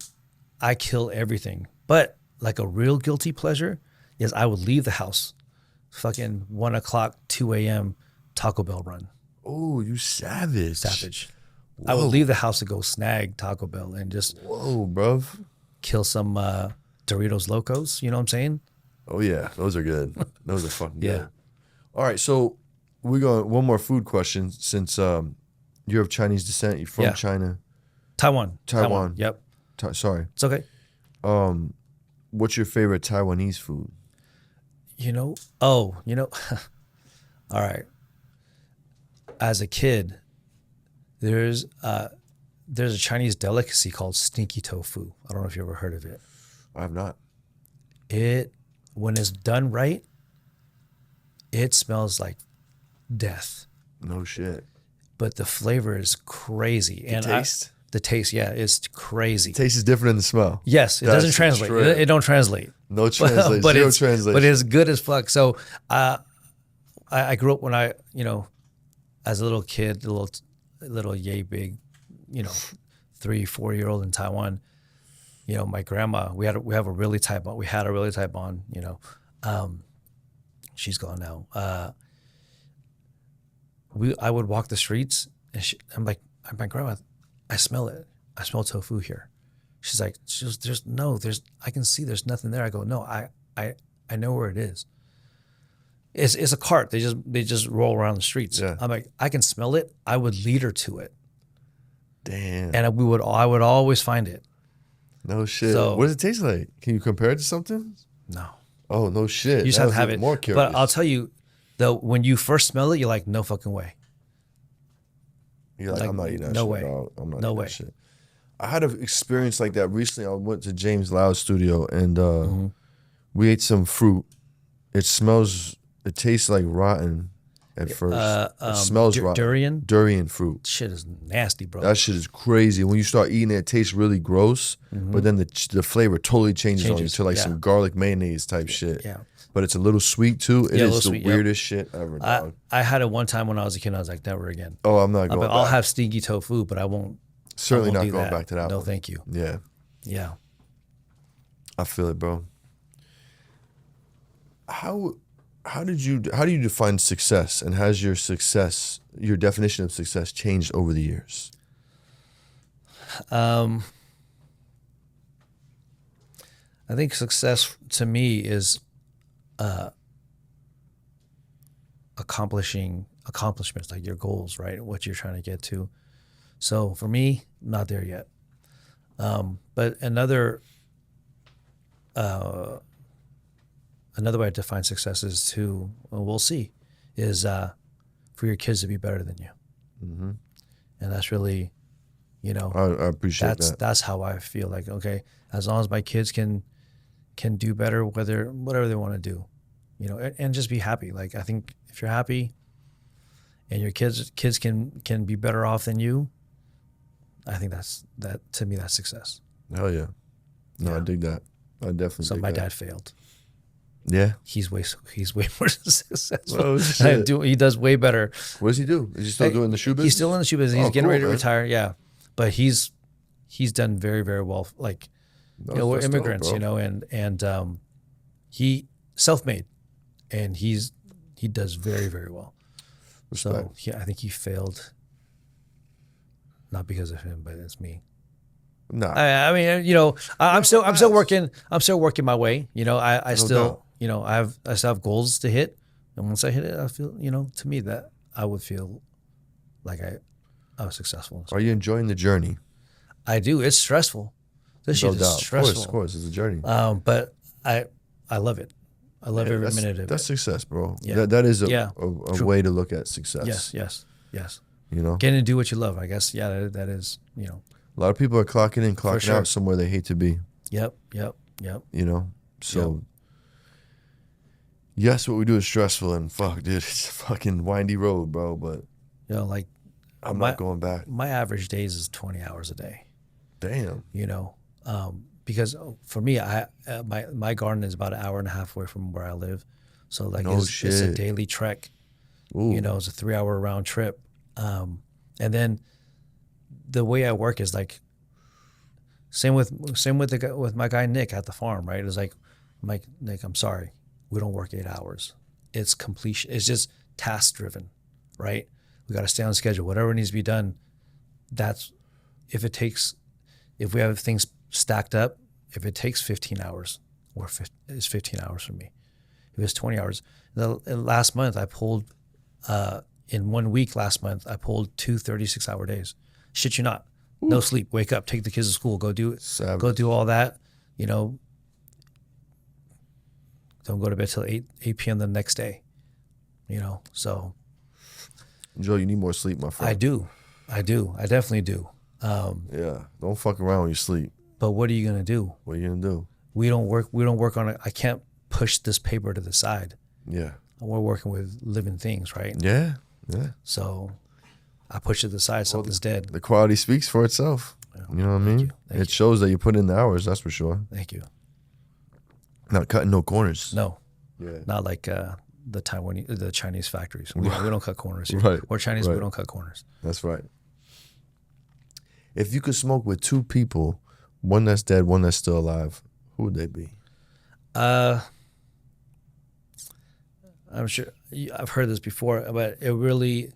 I kill everything. But like a real guilty pleasure is I would leave the house, fucking 1 o'clock, 2 a.m. Taco Bell run.
Oh, you savage.
I would leave the house to go snag Taco Bell and just
bruv.
Kill some Doritos Locos. You know what I'm saying?
Oh yeah, those are good. Those are fucking good.
Yeah.
All right, so we got one more food question since you're of Chinese descent. You're from China.
Taiwan.
Taiwan.
Yep.
Sorry.
It's okay.
What's your favorite Taiwanese food?
All right. As a kid, there's a Chinese delicacy called stinky tofu. I don't know if you ever heard of it.
I have not.
When it's done right, it smells like death.
No shit.
But the flavor is crazy. The taste, yeah, is crazy.
Taste is different than the smell.
Yes, it doesn't translate. It don't translate.
No translation.
But
Zero translation.
But it's good as fuck. So I grew up when as a little kid, little yay big, 3-4-year-old in Taiwan. My grandma, we had a really tight bond. We had a really tight bond. She's gone now. I would walk the streets, and I'm like, my grandma, I smell it. I smell tofu here. She's like, I can see there's nothing there. I go, no, I know where it is. It's a cart. They just roll around the streets.
Yeah.
I'm like, I can smell it. I would lead her to it.
Damn.
And I would always find it.
No shit.
So,
what does it taste like? Can you compare it to something?
No.
Oh, no shit.
You just have to have it.
More curious.
But I'll tell you, though, when you first smell it, you're like, no fucking way.
You're like, I'm not eating that
no
shit.
way.
Dog. I'm not
No
eating
way.
that shit. I had an experience like that recently. I went to James Lau's studio and we ate some fruit. It tastes like rotten at first. It smells rotten. Durian fruit.
Shit is nasty, bro.
That shit is crazy. When you start eating it, it tastes really gross, but then the flavor totally changes on you to like some garlic mayonnaise type shit.
Yeah.
But it's a little sweet too. It is the
sweet,
weirdest shit ever, dog.
I had it one time when I was a kid. I was like, never again.
Oh, I'm not going back.
I'll have stinky tofu, but I won't.
Certainly not
do
going
that.
back to that
No,
one.
thank you.
Yeah.
Yeah.
I feel it, bro. How do you define success, and has your definition of success changed over the years?
I think success to me is accomplishments, like your goals, right? What you're trying to get to. So for me, not there yet. But another way to define success is we'll see, is for your kids to be better than you. Mm-hmm. And that's really,
I appreciate that.
That's how I feel like, okay, as long as my kids can do better, whatever they want to do, and just be happy. Like, I think if you're happy and your kids can be better off than you, I think to me, that's success.
Hell yeah. No,
Yeah.
I dig that. I definitely
So
dig
my
that.
dad failed.
Yeah.
He's way more successful.
Oh, shit.
He does way better.
What does he do? Is he still doing the shoe business?
He's still in the shoe business. He's
Oh,
getting
cool,
ready to
man.
retire. Yeah, but he's done very, very well. Like, we're
That's dope,
immigrants,
bro.
and he self-made, and he does very, very well.
Respect.
So I think he failed, not because of him, but it's me.
Nah.
I mean, I'm still working my way. I still,
doubt.
I still have goals to hit, and once I hit it, I feel, to me that I would feel like I was successful.
Are you enjoying the journey?
I do. It's stressful. This
No
shit is
doubt.
stressful.
Of course, it's a journey.
But I love it. I love every minute of it.
That's success, bro.
Yeah.
That is a
True.
way to look at success.
Yes.
Getting
Getting to do what you love, I guess. Yeah, that is.
A lot of people are clocking in, clocking
sure.
out somewhere they hate to be.
Yep.
So yes, what we do is stressful, and fuck, dude, it's a fucking windy road, bro. But
Like
I'm not going back.
my average days is 20 hours a day.
Damn.
Because for me, my garden is about an hour and a half away from where I live, so like it's a daily trek.
Ooh.
It's a 3-hour round trip, and then the way I work is like same with my guy Nick at the farm, right? It's like, Nick, I'm sorry, we don't work 8 hours. It's completion. It's just task driven, right? We got to stay on schedule. Whatever needs to be done. That's if we have things stacked up, if it takes 15 hours, it's 15 hours for me. If it's 20 hours, last month I pulled, in 1 week last month, I pulled 2 36-hour days. Shit you not. Ooh. No sleep, wake up, take the kids to school, go do it.
Savage.
Go do all that. you know, don't go to bed till 8 p.m. the next day, you know. So
Joe, you need more sleep, my friend.
I do. I definitely do.
Yeah, don't fuck around when you sleep.
But what are you gonna do?
What are you gonna do?
We don't work on it. I can't push this paper to the side.
Yeah.
We're working with living things, right?
Yeah. Yeah.
So I push it to the side, something's dead.
The quality speaks for itself. You know what I mean? It shows that you put in the hours, that's for sure.
Thank you.
Not cutting no corners.
No.
Yeah.
Not like the Chinese factories. We don't cut corners here.
Right.
We're Chinese,
Right.
we don't cut corners.
That's right. If you could smoke with two people, one that's dead, one that's still alive, who would they be?
I'm sure I've heard this before, but it really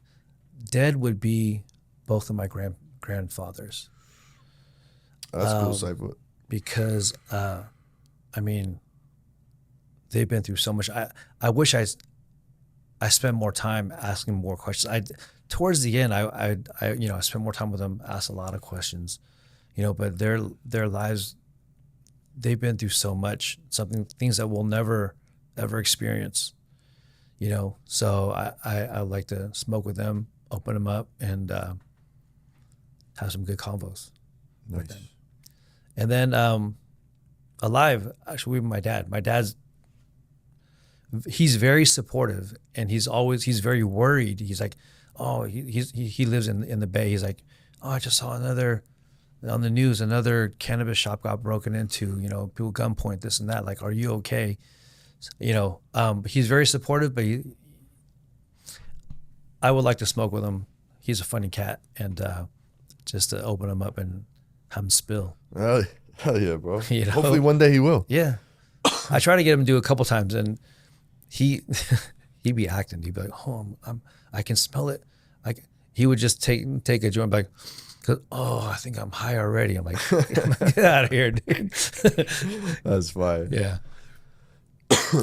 dead would be both of my grandfathers.
That's cool, Cypher.
Because I mean, they've been through so much. I wish I spent more time asking more questions. Towards the end, I spent more time with them, asked a lot of questions, you know. But their lives, they've been through so much, things that we'll never ever experience, you know. So I like to smoke with them, open them up, and have some good combos with them. And then alive, actually, with my dad. My dad's he's very supportive, and he's very worried. He's like, oh, he lives in the Bay. He's like, oh, I just saw on the news, another cannabis shop got broken into, you know, people gunpoint, this and that. Like, are you okay? You know, he's very supportive, but I would like to smoke with him. He's a funny cat, and just to open him up and have him spill.
Hell yeah, bro.
You know?
Hopefully one day he will.
Yeah. I try to get him to do it a couple times, and he'd be acting. He'd be like, oh, I can smell it. Like, he would just take a joint, like, oh, I think I'm high already. I'm like, get out of here, dude.
That's fire.
Yeah.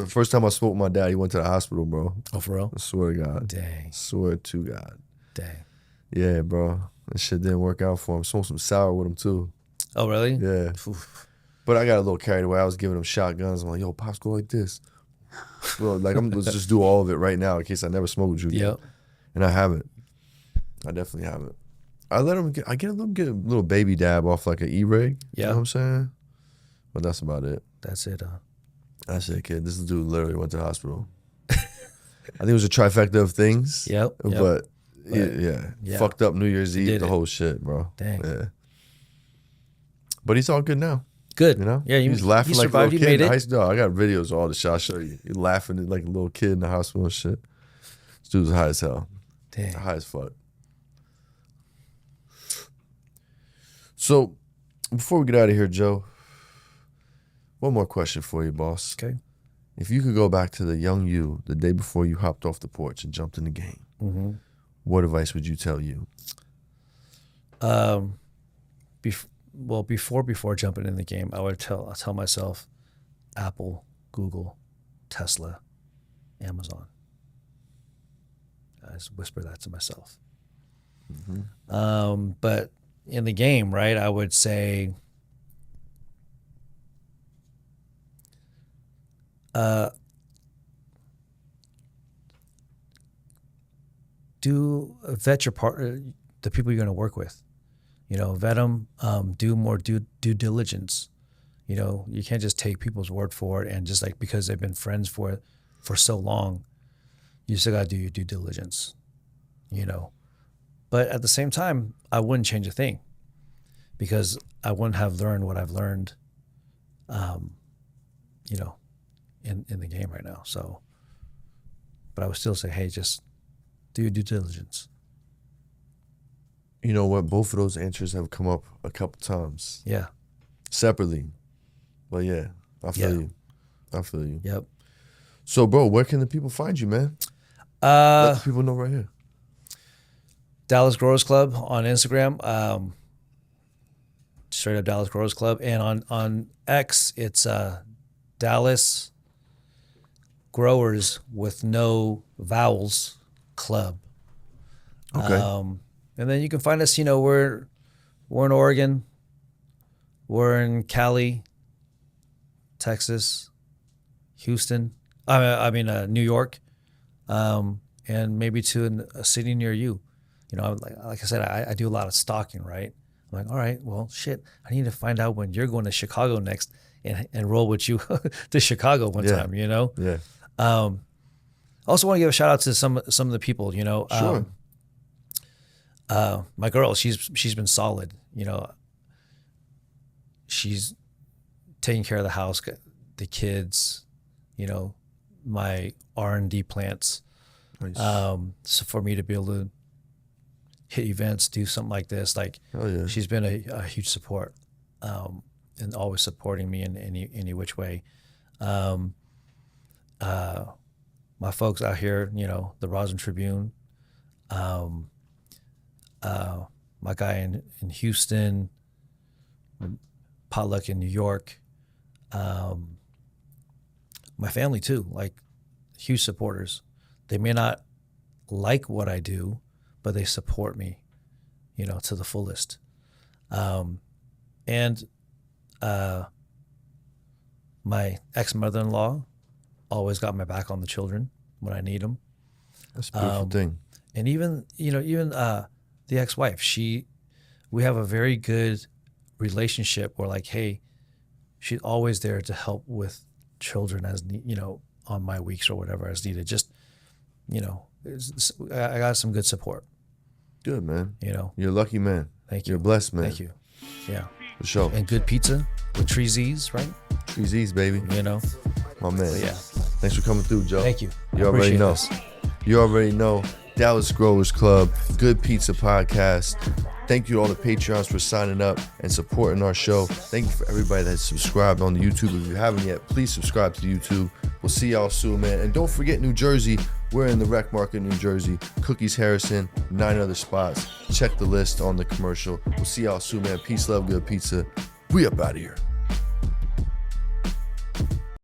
First time I smoked with my dad, he went to the hospital, bro.
Oh, for real?
I swear to God.
Dang.
Swear to God.
Dang.
Yeah, bro. That shit didn't work out for him. Smoked some sour with him, too.
Oh, really?
Yeah.
Oof.
But I got a little carried away. I was giving him shotguns. I'm like, yo, Pops, go like this. Bro, like, let's just do all of it right now in case I never smoke with you again.
Yep.
And I haven't. I definitely haven't. I get a little baby dab off like an E-rig.
Yeah.
You know what I'm saying? But that's about it.
That's it.
That's it, kid. This dude literally went to the hospital. I think it was a trifecta of things.
Yep.
But yeah. Fucked up New Year's Eve, the whole shit, bro.
Dang.
Yeah. But he's all good now.
Good.
You know?
Yeah.
He's laughing
he
like a little
survived.
kid
You made
in
it.
high school. I got videos of all the shit. I'll show you. He's laughing like a little kid in the hospital and shit. This dude's high as hell.
Dang.
High as fuck. So, before we get out of here, Joe, one more question for you, boss.
Okay.
If you could go back to the young you, the day before you hopped off the porch and jumped in the game, what advice would you tell you?
Before jumping in the game, I'll tell myself Apple, Google, Tesla, Amazon. I just whisper that to myself. But in the game, right, I would say vet your partner, the people you're going to work with. You know, vet them, do more due diligence. You know, you can't just take people's word for it and just like because they've been friends for so long, you still got to do your due diligence, you know. But at the same time, I wouldn't change a thing because I wouldn't have learned what I've learned, you know, in the game right now. So, but I would still say, hey, just do your due diligence.
You know what? Both of those answers have come up a couple times.
Yeah.
Separately. But yeah, I feel you. I feel you.
Yep.
So, bro, where can the people find you, man? Let the people know right here.
Dallas Growers Club on Instagram. Straight up Dallas Growers Club. And on X, it's Dallas Growers with no vowels Club.
Okay.
And then you can find us, you know, we're in Oregon, we're in Cali, Texas, Houston. New York, and maybe to a city near you. You know, like I said, I do a lot of stalking, right? I'm like, all right, well, shit, I need to find out when you're going to Chicago next and roll with you to Chicago one time, you know?
Yeah.
I also want to give a shout out to some of the people, you know.
Sure.
My girl, she's been solid, you know. She's taking care of the house, the kids, you know, my R&D plants.
Nice.
So for me to be able to hit events, do something like this, like she's been a huge support, and always supporting me in any which way. My folks out here, you know, the Rosin Tribune, my guy in Houston, Potluck in New York, my family too, like huge supporters. They may not like what I do, but they support me, you know, to the fullest. And my ex-mother-in-law always got my back on the children when I need them.
That's a beautiful thing.
And even the ex-wife, we have a very good relationship where, like, hey, she's always there to help with children as, you know, on my weeks or whatever as needed. Just, you know, I got some good support.
Good, man.
You know,
you're a lucky man.
Thank you.
You're blessed, man.
Thank you. Yeah.
For sure.
And good pizza with TreeZ's, right?
TreeZ's, baby.
You know,
my man.
But yeah.
Thanks for coming through, Joe.
Thank you.
You already know.
This.
You already know. Dallas Growers Club, Good Pizza Podcast. Thank you to all the Patreons for signing up and supporting our show. Thank you for everybody that's subscribed on the YouTube. If you haven't yet, please subscribe to YouTube. We'll see y'all soon, man. And don't forget New Jersey. We're in the Rec Market, New Jersey. Cookies Harrison, 9 other spots. Check the list on the commercial. We'll see y'all soon, man. Peace, love, good pizza. We up out of here.